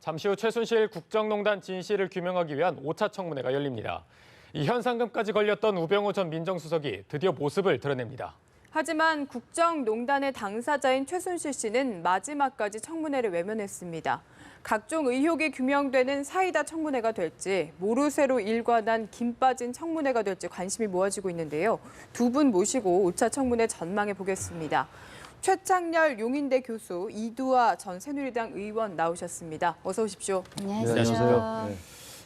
잠시 후 최순실 국정농단 진실을 규명하기 위한 5차 청문회가 열립니다. 이 현상금까지 걸렸던 우병우 전 민정수석이 드디어 모습을 드러냅니다. 하지만 국정농단의 당사자인 최순실 씨는 마지막까지 청문회를 외면했습니다. 각종 의혹이 규명되는 사이다 청문회가 될지 모르쇠로 일관한 김 빠진 청문회가 될지 관심이 모아지고 있는데요. 두 분 모시고 5차 청문회 전망해 보겠습니다. 최창렬 용인대 교수, 이두화 전 새누리당 의원 나오셨습니다. 어서 오십시오. 안녕하세요. 네.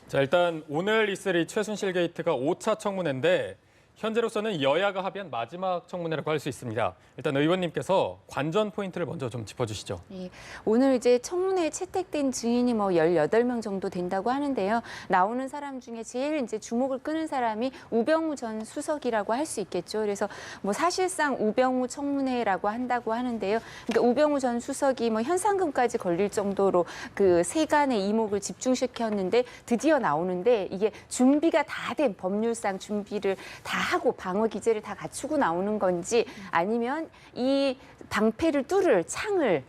자, 일단 오늘 있을 이 최순실 게이트가 5차 청문회인데 현재로서는 여야가 합의한 마지막 청문회라고 할 수 있습니다. 일단 의원님께서 관전 포인트를 먼저 좀 짚어주시죠. 네, 오늘 이제 청문회에 채택된 증인이 18명 정도 된다고 하는데요. 나오는 사람 중에 제일 이제 주목을 끄는 사람이 우병우 전 수석이라고 할 수 있겠죠. 그래서 사실상 우병우 청문회라고 한다고 하는데요. 그러니까 우병우 전 수석이 현상금까지 걸릴 정도로 그 세간의 이목을 집중시켰는데 드디어 나오는데 이게 준비가 다 된 법률상 준비를 다 하고 방어 기제를 다 갖추고 나오는 건지 아니면 이 방패를 뚫을 창을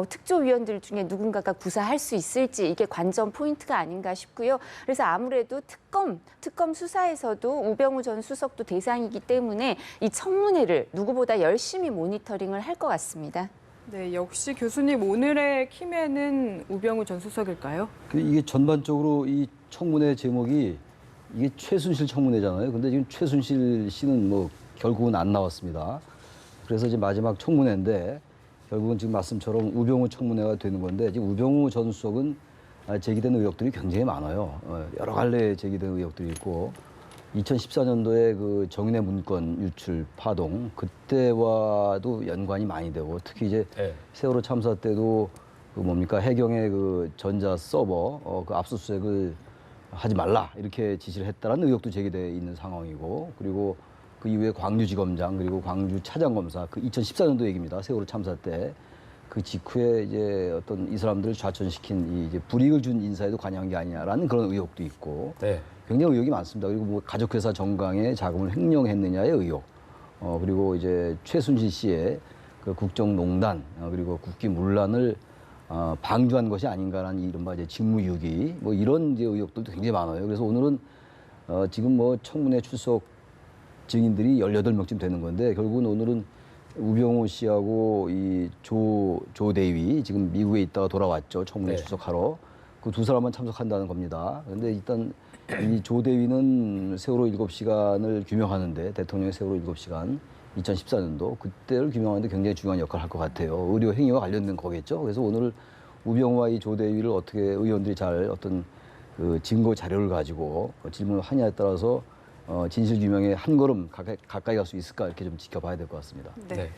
특조위원들 중에 누군가가 구사할 수 있을지 이게 관전 포인트가 아닌가 싶고요. 그래서 아무래도 특검 수사에서도 우병우 전 수석도 대상이기 때문에 이 청문회를 누구보다 열심히 모니터링을 할 것 같습니다. 네, 역시 교수님 오늘의 키맨은 우병우 전 수석일까요? 이게 전반적으로 이 청문회 제목이 이게 최순실 청문회잖아요. 근데 지금 최순실 씨는 결국은 안 나왔습니다. 그래서 이제 마지막 청문회인데 결국은 지금 말씀처럼 우병우 청문회가 되는 건데 지금 우병우 전 수석은 제기된 의혹들이 굉장히 많아요. 여러 갈래 제기된 의혹들이 있고 2014년도에 그 정인의 문건 유출 파동 그때와도 연관이 많이 되고 특히 이제 세월호 참사 때도 해경의 그 전자 서버 그 압수수색을 하지 말라 이렇게 지시를 했다라는 의혹도 제기돼 있는 상황이고 그리고 그 이후에 광주지검장 그리고 광주 차장검사 그 2014년도 얘기입니다. 세월호 참사 때 그 직후에 이제 어떤 이 사람들을 좌천시킨 이 이제 불이익을 준 인사에도 관여한 게 아니냐라는 그런 의혹도 있고 굉장히 의혹이 많습니다. 그리고 가족회사 정강에 자금을 횡령했느냐의 의혹 그리고 이제 최순실 씨의 그 국정농단 그리고 국기문란을 방조한 것이 아닌가라는 이른바 이제 직무유기 이런 이제 의혹들도 굉장히 많아요. 그래서 오늘은 지금 청문회 출석 증인들이 18명쯤 되는 건데 결국은 오늘은 우병우 씨하고 이 조대위 지금 미국에 있다가 돌아왔죠. 청문회 출석하러. 그 두 사람만 참석한다는 겁니다. 그런데 일단 이 조대위는 세월호 7시간을 규명하는데 대통령의 세월호 7시간 2014년도 그때를 규명하는데 굉장히 중요한 역할을 할 것 같아요. 의료 행위와 관련된 거겠죠. 그래서 오늘 우병우와 이 조대위를 어떻게 의원들이 잘 어떤 그 증거 자료를 가지고 질문을 하냐에 따라서 진실 규명에 한 걸음 가까이 갈 수 있을까 이렇게 좀 지켜봐야 될 것 같습니다. 네.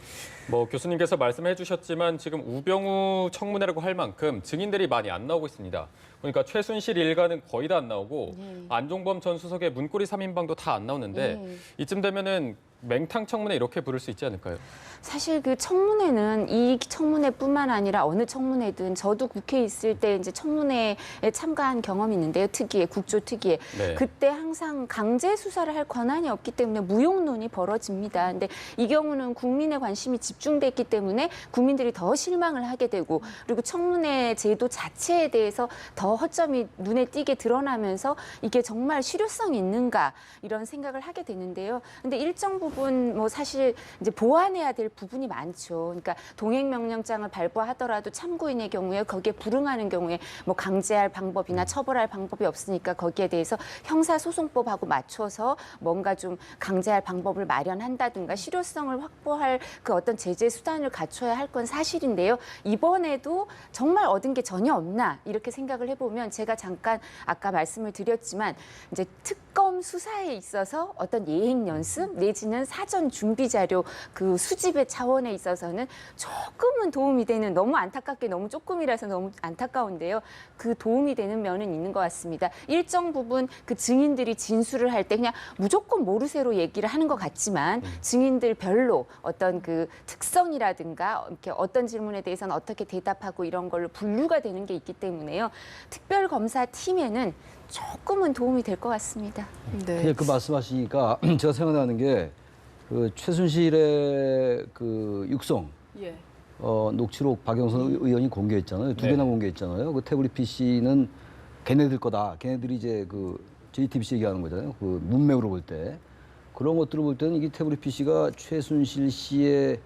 교수님께서 말씀해 주셨지만 지금 우병우 청문회라고 할 만큼 증인들이 많이 안 나오고 있습니다. 그러니까 최순실 일가는 거의 다 안 나오고 안종범 전 수석의 문고리 3인방도 다 안 나오는데 이쯤 되면은 맹탕 청문회 이렇게 부를 수 있지 않을까요? 사실 그 청문회는 이 청문회뿐만 아니라 어느 청문회든 저도 국회에 있을 때 이제 청문회에 참가한 경험이 있는데요. 국조 특위에. 그때 항상 강제 수사를 할 권한이 없기 때문에 무용론이 벌어집니다. 근데 이 경우는 국민의 관심이 집중됐기 때문에 국민들이 더 실망을 하게 되고 그리고 청문회 제도 자체에 대해서 더 허점이 눈에 띄게 드러나면서 이게 정말 실효성이 있는가 이런 생각을 하게 되는데요. 근데 일정 부분 사실 이제 보완해야 될 부분이 많죠. 그러니까 동행명령장을 발부하더라도 참고인의 경우에 거기에 불응하는 경우에 강제할 방법이나 처벌할 방법이 없으니까 거기에 대해서 형사소송법하고 맞춰서 뭔가 좀 강제할 방법을 마련한다든가 실효성을 확보할 그 어떤 제재 수단을 갖춰야 할 건 사실인데요. 이번에도 정말 얻은 게 전혀 없나 이렇게 생각을 해보면 제가 잠깐 아까 말씀을 드렸지만 이제 특검 수사에 있어서 어떤 예행 연습 내지는 사전 준비 자료 그 수집의 차원에 있어서는 조금은 도움이 되는 너무 안타깝게 너무 조금이라서 너무 안타까운데요. 그 도움이 되는 면은 있는 것 같습니다. 일정 부분 그 증인들이 진술을 할 때 그냥 무조건 모르쇠로 얘기를 하는 것 같지만 증인들별로 어떤 그 특성이라든가 이렇게 어떤 질문에 대해서는 어떻게 대답하고 이런 걸로 분류가 되는 게 있기 때문에요. 특별검사팀에는 조금은 도움이 될 것 같습니다. 네. 그 말씀하시니까 제가 생각나는 게 그 최순실의 그 육성 녹취록 박영선 의원이 공개했잖아요. 두 네. 개나 공개했잖아요. 그 태블릿 PC는 걔네들 거다. 걔네들이 이제 그 JTBC 얘기하는 거잖아요. 그 문맥으로 볼 때. 그런 것들을 볼 때는 이게 태블릿 PC가 최순실 씨의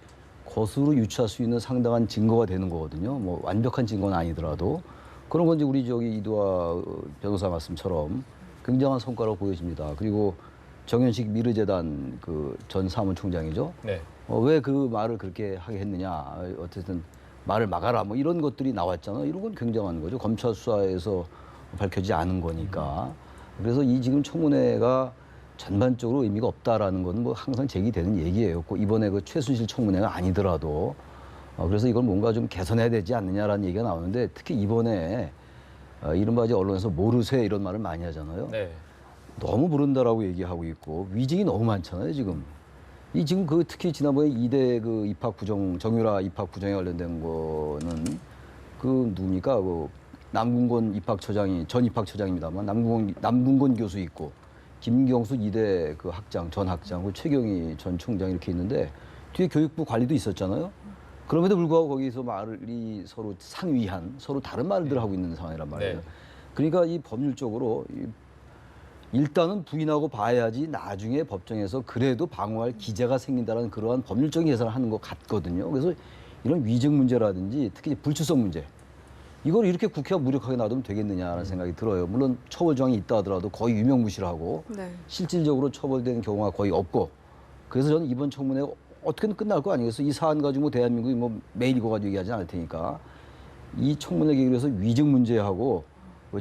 것으로 유추할 수 있는 상당한 증거가 되는 거거든요. 뭐 완벽한 증거는 아니더라도. 그런 건 이제 우리 저기 이두아 변호사 말씀처럼 굉장한 성과로 보여집니다. 그리고 정현식 미르재단 그 전 사무총장이죠. 네. 왜 그 말을 그렇게 하게 했느냐. 어쨌든 말을 막아라. 뭐 이런 것들이 나왔잖아요. 이런 건 굉장한 거죠. 검찰 수사에서 밝혀지지 않은 거니까. 그래서 이 지금 청문회가 전반적으로 의미가 없다라는 건 뭐 항상 제기되는 얘기예요. 꼭 이번에 그 최순실 청문회가 아니더라도. 그래서 이걸 뭔가 좀 개선해야 되지 않느냐라는 얘기가 나오는데 특히 이번에 이른바 이제 언론에서 모르쇠 이런 말을 많이 하잖아요. 네. 너무 모른다라고 얘기하고 있고 위증이 너무 많잖아요, 지금. 이 지금 그 특히 지난번에 이대 그 입학 부정 정유라 입학 부정에 관련된 거는 그 누굽니까? 그 남궁곤 입학처장이 전 입학처장입니다만 남궁곤 교수 있고 김경수 이대 그 학장 전 학장 그 최경희 전 총장 이렇게 있는데 뒤에 교육부 관리도 있었잖아요. 그럼에도 불구하고 거기서 말이 서로 상위한 서로 다른 말들을 하고 있는 상황이란 말이에요. 네. 그러니까 이 법률적으로 일단은 부인하고 봐야지 나중에 법정에서 그래도 방어할 기재가 생긴다는 그러한 법률적인 계산을 하는 것 같거든요. 그래서 이런 위증 문제라든지 특히 불출석 문제 이걸 이렇게 국회가 무력하게 놔두면 되겠느냐라는 생각이 들어요. 물론 처벌 조항이 있다 하더라도 거의 유명무실하고 네. 실질적으로 처벌되는 경우가 거의 없고 그래서 저는 이번 청문회가 어떻게든 끝날 거 아니겠어요. 이 사안 가지고 뭐 대한민국이 뭐 매일 이거 가지고 얘기하지 않을 테니까 이 청문회 계기로 해서 위증 문제하고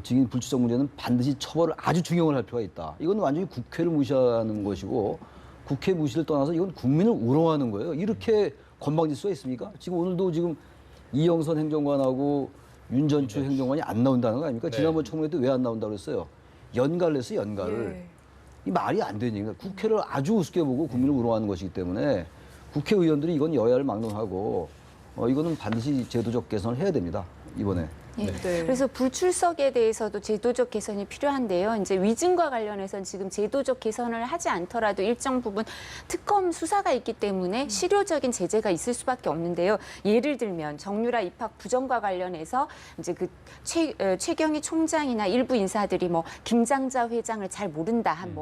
증인 불출석 문제는 반드시 처벌을 아주 중형을 할 필요가 있다. 이건 완전히 국회를 무시하는 것이고 국회 무시를 떠나서 이건 국민을 우롱하는 거예요. 이렇게 건방질 수가 있습니까? 지금 오늘도 지금 이영선 행정관하고 윤전추 행정관이 안 나온다는 거 아닙니까? 네. 지난번 청문회 때 왜 안 나온다고 그랬어요? 연가를 했어요, 연가를. 예. 이 말이 안 되는 얘기입니다. 국회를 아주 우습게 보고 국민을 우롱하는 것이기 때문에 국회의원들이 이건 여야를 막론하고 이거는 반드시 제도적 개선을 해야 됩니다, 이번에. 예. 네. 그래서 불출석에 대해서도 제도적 개선이 필요한데요. 이제 위증과 관련해서는 지금 제도적 개선을 하지 않더라도 일정 부분 특검 수사가 있기 때문에 실효적인 제재가 있을 수밖에 없는데요. 예를 들면 정유라 입학 부정과 관련해서 이제 그 최경희 총장이나 일부 인사들이 뭐 김장자 회장을 잘 모른다 한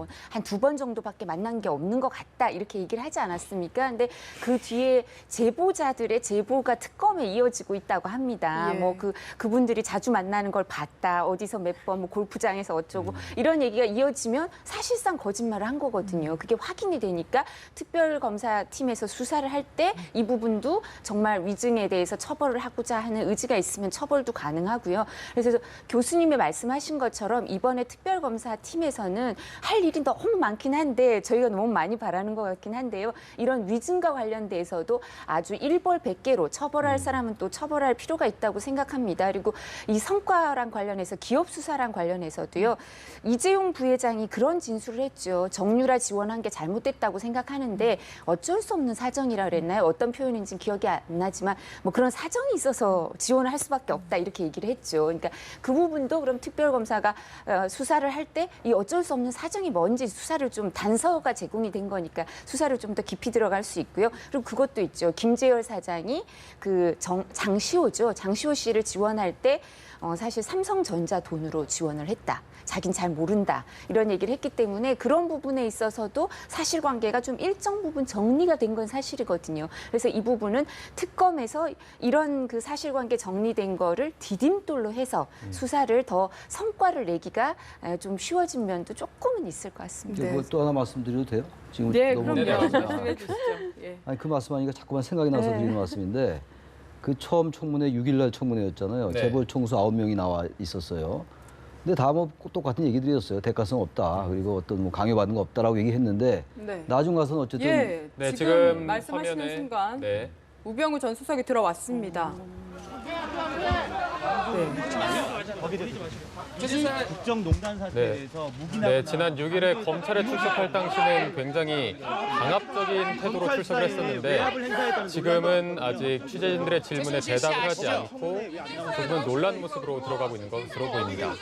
두 번 정도밖에 만난 게 없는 것 같다 이렇게 얘기를 하지 않았습니까? 근데 그 뒤에 제보자들의 제보가 특검에 이어지고 있다고 합니다. 예. 뭐 그분들이 자주 만나는 걸 봤다. 어디서 몇 번 뭐 골프장에서 어쩌고 이런 얘기가 이어지면 사실상 거짓말을 한 거거든요. 그게 확인이 되니까 특별검사팀에서 수사를 할 때 이 부분도 정말 위증에 대해서 처벌을 하고자 하는 의지가 있으면 처벌도 가능하고요. 그래서 교수님이 말씀하신 것처럼 이번에 특별검사팀에서는 할 일이 너무 많긴 한데 저희가 너무 많이 바라는 것 같긴 한데요. 이런 위증과 관련돼서도 아주 일벌백계로 처벌할 사람은 또 처벌할 필요가 있다고 생각합니다. 그리고 이 성과랑 관련해서 기업 수사랑 관련해서도요. 이재용 부회장이 그런 진술을 했죠. 정유라 지원한 게 잘못됐다고 생각하는데 어쩔 수 없는 사정이라 그랬나요? 어떤 표현인지는 기억이 안 나지만 뭐 그런 사정이 있어서 지원을 할 수밖에 없다 이렇게 얘기를 했죠. 그러니까 그 부분도 그럼 특별검사가 수사를 할 때 이 어쩔 수 없는 사정이 뭔지 수사를 좀 단서가 제공이 된 거니까 수사를 좀 더 깊이 들어갈 수 있고요. 그리고 그것도 있죠. 김재열 사장이 그 장시호죠. 장시호 씨를 지원할 때 사실 삼성전자 돈으로 지원을 했다. 자긴 잘 모른다. 이런 얘기를 했기 때문에 그런 부분에 있어서도 사실관계가 좀 일정 부분 정리가 된 건 사실이거든요. 그래서 이 부분은 특검에서 이런 그 사실관계 정리된 거를 디딤돌로 해서 수사를 더 성과를 내기가 좀 쉬워진 면도 조금은 있을 것 같습니다. 네. 뭐 또 하나 말씀드려도 돼요? 지금 네, 너무 그럼요. 네, 말씀해 주시죠. 예. 아니 그 말씀하니까 자꾸만 생각이 나서 드리는 말씀인데 그 처음 청문회 6일날 청문회였잖아요. 네. 재벌 총수 9명이 나와 있었어요. 근데 다 뭐 똑같은 얘기 드렸어요. 대가성 없다. 그리고 어떤 뭐 강요받는 거 없다라고 얘기했는데 네. 나중 가서는 어쨌든 예, 네, 지금 말씀하시는 화면에 순간 네. 우병우 전 수석이 들어왔습니다. 국정농단 사태에 네. 대해서 무기나 네, 지난 6일에 검찰에 출석할 당시는 굉장히 강압적인 태도로 출석을 했었는데 지금은 아직 취재진들의 질문에 대답을 하지 않고 조금은 놀란 모습으로 들어가고 있는 것으로 보입니다.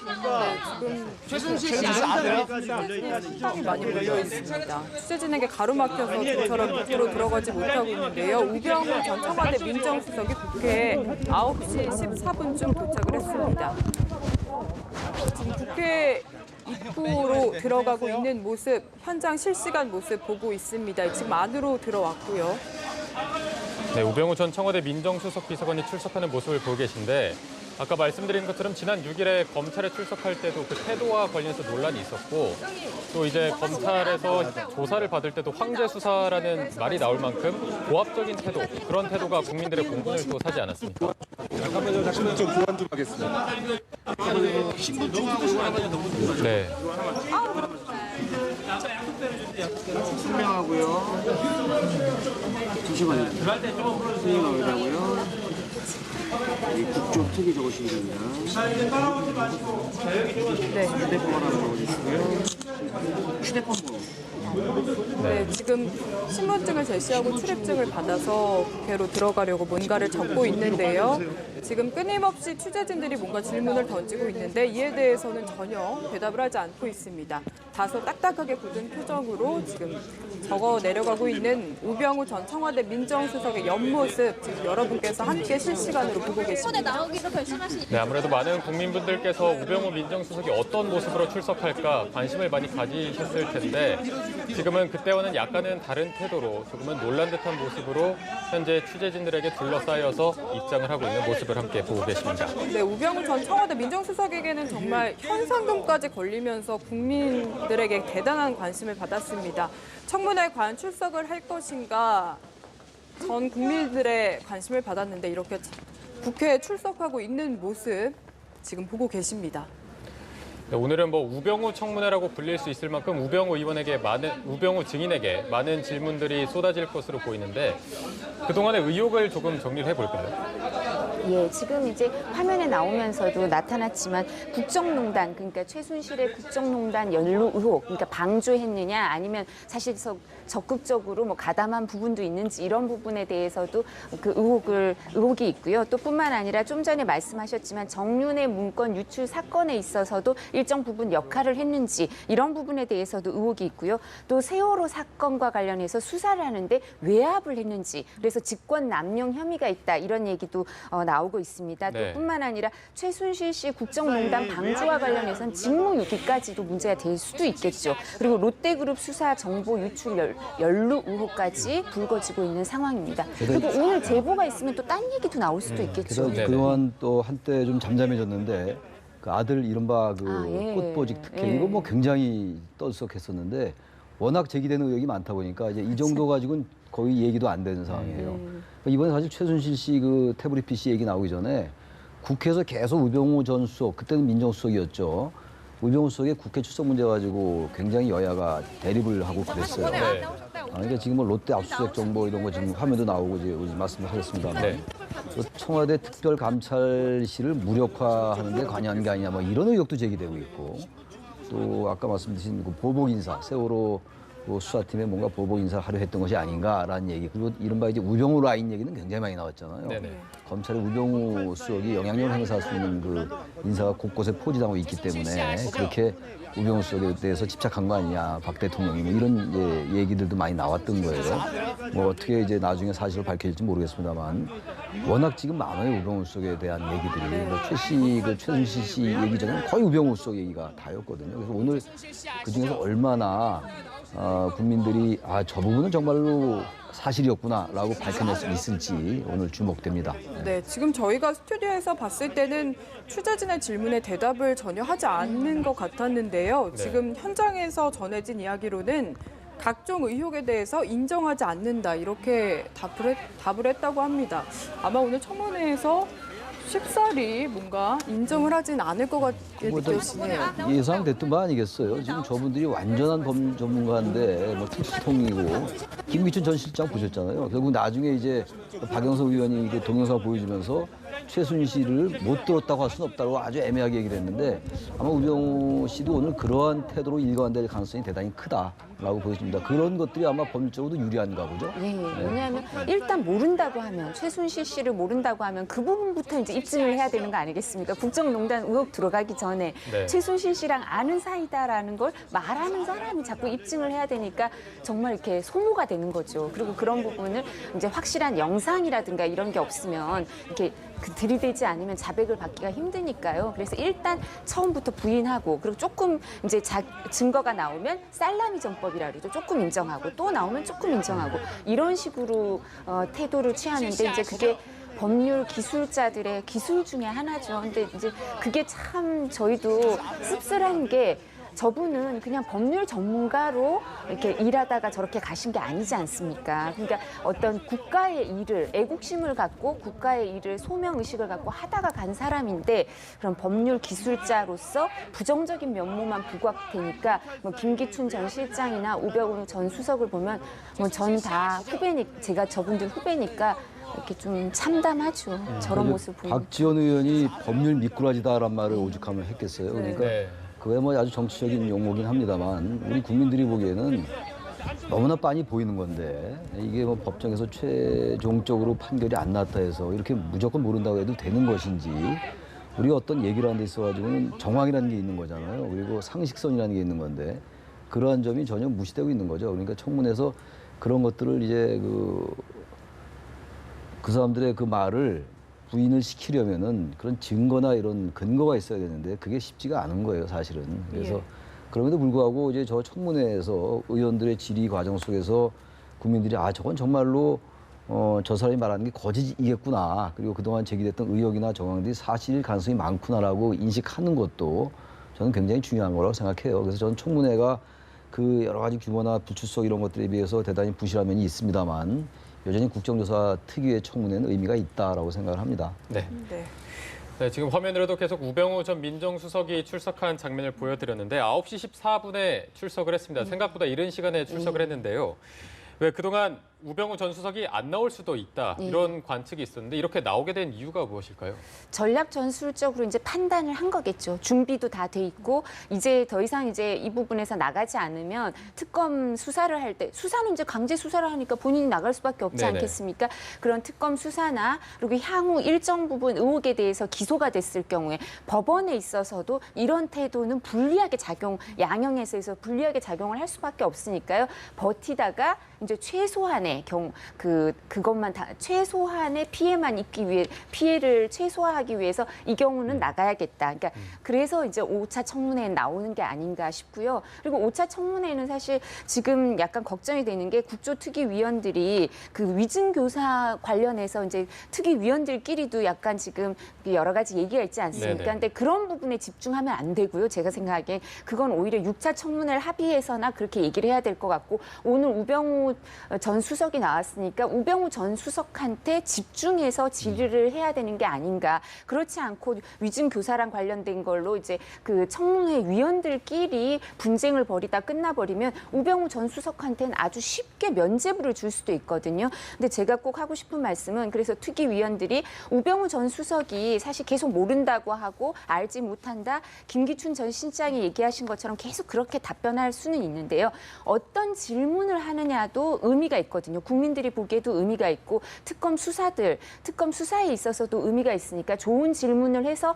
최순실 씨 상당히 많이 몰려 있습니다. 취재진에게 가로막혀서 저처럼 밖으로 들어가지 못하고 있는데요. 우병우 전 청와대 민정수석이 국회에 9시 14분쯤 도착을 했습니다. 지금 국회 입구로 들어가고 있는 모습, 현장 실시간 모습 보고 있습니다. 지금 안으로 들어왔고요. 네, 우병우 전 청와대 민정수석 비서관이 출석하는 모습을 보고 계신데 아까 말씀드린 것처럼 지난 6일에 검찰에 출석할 때도 그 태도와 관련해서 논란이 있었고 또 이제 검찰에서 조사를 받을 때도 황제 수사라는 말이 나올 만큼 고압적인 태도, 그런 태도가 국민들의 공분을 또 사지 않았습니까? 잠깐만요. 다시 좀 교환 좀 하겠습니다. 네. 설명하고요. 잠시만요. 설명하고요. 이 국조 특이 적으시면 됩니다. 네. 휴대폰 하나 적어주시고요. 휴대폰 번호. 네, 지금 신분증을 제시하고 출입증을 받아서 국회로 들어가려고 뭔가를 적고 있는데요. 지금 끊임없이 취재진들이 뭔가 질문을 던지고 있는데 이에 대해서는 전혀 대답을 하지 않고 있습니다. 다소 딱딱하게 굳은 표정으로 지금 적어 내려가고 있는 우병우 전 청와대 민정수석의 옆모습 지금 여러분께서 함께 실시간으로 보고 계십니다. 네, 아무래도 많은 국민분들께서 우병우 민정수석이 어떤 모습으로 출석할까 관심을 많이 가지셨을 텐데 지금은 그때와는 약간은 다른 태도로 조금은 놀란 듯한 모습으로 현재 취재진들에게 둘러싸여서 입장을 하고 있는 모습을 함께 보고 계십니다. 네, 우병우 전 청와대 민정수석에게는 정말 현상금까지 걸리면서 국민들에게 대단한 관심을 받았습니다. 청문회에 과연 출석을 할 것인가 전 국민들의 관심을 받았는데 이렇게 국회에 출석하고 있는 모습 지금 보고 계십니다. 네, 오늘은 뭐 우병우 청문회라고 불릴 수 있을 만큼 우병우 증인에게 많은 질문들이 쏟아질 것으로 보이는데 그동안의 의혹을 조금 정리를 해볼까요? 예, 지금 이제 화면에 나오면서도 나타났지만 국정농단, 그러니까 최순실의 국정농단 연루 의혹, 그러니까 방조했느냐 아니면 사실 적극적으로 뭐 가담한 부분도 있는지 이런 부분에 대해서도 그 의혹이 있고요. 또 뿐만 아니라 좀 전에 말씀하셨지만 정윤의 문건 유출 사건에 있어서도 일정 부분 역할을 했는지 이런 부분에 대해서도 의혹이 있고요. 또 세월호 사건과 관련해서 수사를 하는데 외압을 했는지 그래서 직권 남용 혐의가 있다 이런 얘기도 나오고 있습니다. 네. 또 뿐만 아니라 최순실 씨 국정농단 방조와 관련해서는 직무유기까지도 문제가 될 수도 있겠죠. 그리고 롯데그룹 수사 정보 유출 연루 의혹까지 불거지고 있는 상황입니다. 그리고 오늘 제보가 있으면 또 딴 얘기도 나올 수도 있겠죠. 그래서 그동안 또 한때 좀 잠잠해졌는데 그 아들 이른바 예. 꽃보직 특혜 예. 이거 뭐 굉장히 떠들썩했었는데 워낙 제기되는 의혹이 많다 보니까 이제 이 정도 가지고는 거의 얘기도 안 되는 상황이에요. 그러니까 이번에 사실 최순실 씨 그 태블릿 PC 얘기 나오기 전에 국회에서 계속 우병우 전 수석, 그때는 민정수석이었죠. 우병우 수석의 국회 출석 문제 가지고 굉장히 여야가 대립을 하고 그랬어요. 네. 그러니까 지금 뭐 롯데 압수수색 정보 이런 거 지금 화면도 나오고 이제 말씀하셨습니다만 네. 또 청와대 특별감찰실을 무력화하는 데 관여한 게 아니냐 뭐 이런 의혹도 제기되고 있고 또 아까 말씀드린 그 보복 인사 세월호 그 수사팀에 뭔가 보복 인사를 하려 했던 것이 아닌가라는 얘기 그리고 이른바 이제 우병우 라인 얘기는 굉장히 많이 나왔잖아요. 네네. 검찰의 우병우 수석이 영향력을 행사할 수 있는 그 인사가 곳곳에 포진하고 있기 때문에 그렇게 우병우 수석에 대해서 집착한 거 아니냐 박 대통령이 뭐 이런 이제 얘기들도 많이 나왔던 거예요. 뭐 어떻게 이제 나중에 사실을 밝혀질지 모르겠습니다만 워낙 지금 많아요 우병우 수석에 대한 얘기들이 뭐 최순실 씨 얘기 전에는 거의 우병우 수석 얘기가 다였거든요. 그래서 오늘 그 중에서 얼마나 국민들이 저 부분은 정말로 사실이었구나라고 밝혀낼 수 있을지 오늘 주목됩니다. 네, 지금 저희가 스튜디오에서 봤을 때는 취재진의 질문에 대답을 전혀 하지 않는 것 같았는데요. 네. 지금 현장에서 전해진 이야기로는 각종 의혹에 대해서 인정하지 않는다 이렇게 답을 했다고 합니다. 아마 오늘 청문회에서 쉽사리 뭔가 인정을 하진 않을 것 같게 느껴지네요. 예상됐던 바 아니겠어요. 지금 저분들이 완전한 범 전문가인데 뭐 특수통이고 김기춘 전 실장 보셨잖아요. 결국 나중에 이제 박영석 의원이 그 동영상 보여주면서 최순실을 못 들었다고 할 수는 없다고 아주 애매하게 얘기를 했는데 아마 우병우 씨도 오늘 그러한 태도로 일관될 가능성이 대단히 크다라고 보여집니다. 그런 것들이 아마 법률적으로도 유리한가 보죠. 예, 왜냐하면 일단 모른다고 하면 최순실 씨를 모른다고 하면 그 부분부터 이제 입증을 해야 되는 거 아니겠습니까? 국정농단 의혹 들어가기 전에 네. 최순실 씨랑 아는 사이다라는 걸 말하는 사람이 자꾸 입증을 해야 되니까 정말 이렇게 소모가 되는 거죠. 그리고 그런 부분을 이제 확실한 영상이라든가 이런 게 없으면 이렇게 들이대지 않으면 자백을 받기가 힘드니까요. 그래서 일단 처음부터 부인하고 그리고 조금 이제 증거가 나오면 살라미 전법이라 그러죠. 조금 인정하고 또 나오면 조금 인정하고 이런 식으로 태도를 취하는데 이제 그게 법률 기술자들의 기술 중에 하나죠. 근데 이제 그게 참 저희도 씁쓸한 게 저분은 그냥 법률 전문가로 이렇게 일하다가 저렇게 가신 게 아니지 않습니까? 그러니까 어떤 국가의 일을 애국심을 갖고 국가의 일을 소명의식을 갖고 하다가 간 사람인데 그런 법률 기술자로서 부정적인 면모만 부각되니까 뭐 김기춘 전 실장이나 우병우 전 수석을 보면 뭐 전 다 제가 저분들 후배니까 이렇게 좀 참담하죠. 저런 모습 보면. 박지원 의원이 법률 미꾸라지다란 말을 오죽하면 했겠어요. 그러니까 네. 그게 뭐 아주 정치적인 용어긴 합니다만 우리 국민들이 보기에는 너무나 빤히 보이는 건데 이게 뭐 법정에서 최종적으로 판결이 안 났다 해서 이렇게 무조건 모른다고 해도 되는 것인지 우리가 어떤 얘기를 하는 데 있어가지고는 정황이라는 게 있는 거잖아요. 그리고 상식선이라는 게 있는 건데 그러한 점이 전혀 무시되고 있는 거죠. 그러니까 청문회에서 그런 것들을 이제 그 사람들의 그 말을 부인을 시키려면은 그런 증거나 이런 근거가 있어야 되는데 그게 쉽지가 않은 거예요, 사실은. 그래서 그럼에도 불구하고 이제 저 청문회에서 의원들의 질의 과정 속에서 국민들이 저건 정말로 저 사람이 말하는 게 거짓이겠구나. 그리고 그동안 제기됐던 의혹이나 정황들이 사실일 가능성이 많구나라고 인식하는 것도 저는 굉장히 중요한 거라고 생각해요. 그래서 저는 청문회가 그 여러 가지 규모나 불출석 이런 것들에 비해서 대단히 부실한 면이 있습니다만 여전히 국정조사 특유의 청문회는 의미가 있다라고 생각을 합니다. 네. 네. 네, 지금 화면으로도 계속 우병우 전 민정수석이 출석한 장면을 보여드렸는데 9시 14분에 출석을 했습니다. 생각보다 이른 시간에 출석을 했는데요. 왜 그동안 우병우 전 수석이 안 나올 수도 있다 이런 관측이 있었는데 이렇게 나오게 된 이유가 무엇일까요? 전략 전술적으로 이제 판단을 한 거겠죠. 준비도 다 돼 있고 이제 더 이상 이제 이 부분에서 나가지 않으면 특검 수사를 할 때 수사는 이제 강제 수사를 하니까 본인이 나갈 수밖에 없지 네네. 않겠습니까? 그런 특검 수사나 그리고 향후 일정 부분 의혹에 대해서 기소가 됐을 경우에 법원에 있어서도 이런 태도는 불리하게 양형에서 불리하게 작용을 할 수밖에 없으니까요. 버티다가 이제 최소한의 그것만 최소한의 피해만 입기 위해 피해를 최소화하기 위해서 이 경우는 나가야겠다. 그러니까 그래서 이제 5차 청문회에 나오는 게 아닌가 싶고요. 그리고 5차 청문회는 사실 지금 약간 걱정이 되는 게 국조특위위원들이 그 위증교사 관련해서 이제 특위위원들끼리도 약간 지금 여러 가지 얘기가 있지 않습니까? 네네. 근데 그런 부분에 집중하면 안 되고요. 제가 생각하기엔 그건 오히려 6차 청문회를 합의해서나 그렇게 얘기를 해야 될 것 같고 오늘 우병우 전 수석이 나왔으니까 우병우 전 수석한테 집중해서 질의를 해야 되는 게 아닌가. 그렇지 않고 위증 교사랑 관련된 걸로 이제 그 청문회 위원들끼리 분쟁을 벌이다 끝나버리면 우병우 전 수석한테는 아주 쉽게 면죄부를 줄 수도 있거든요. 근데 제가 꼭 하고 싶은 말씀은 그래서 특위위원들이 우병우 전 수석이 사실 계속 모른다고 하고 알지 못한다. 김기춘 전 실장이 얘기하신 것처럼 계속 그렇게 답변할 수는 있는데요. 어떤 질문을 하느냐도 의미가 있거든요. 국민들이 보기에도 의미가 있고 특검 수사에 있어서도 의미가 있으니까 좋은 질문을 해서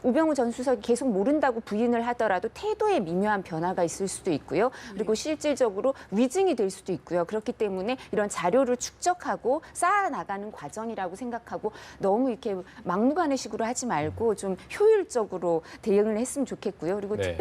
우병우 전 수석이 계속 모른다고 부인을 하더라도 태도에 미묘한 변화가 있을 수도 있고요. 그리고 실질적으로 위증이 될 수도 있고요. 그렇기 때문에 이런 자료를 축적하고 쌓아나가는 과정이라고 생각하고 너무 이렇게 막무가내식으로 하지 말고 좀 효율적으로 대응을 했으면 좋겠고요. 그리고 네.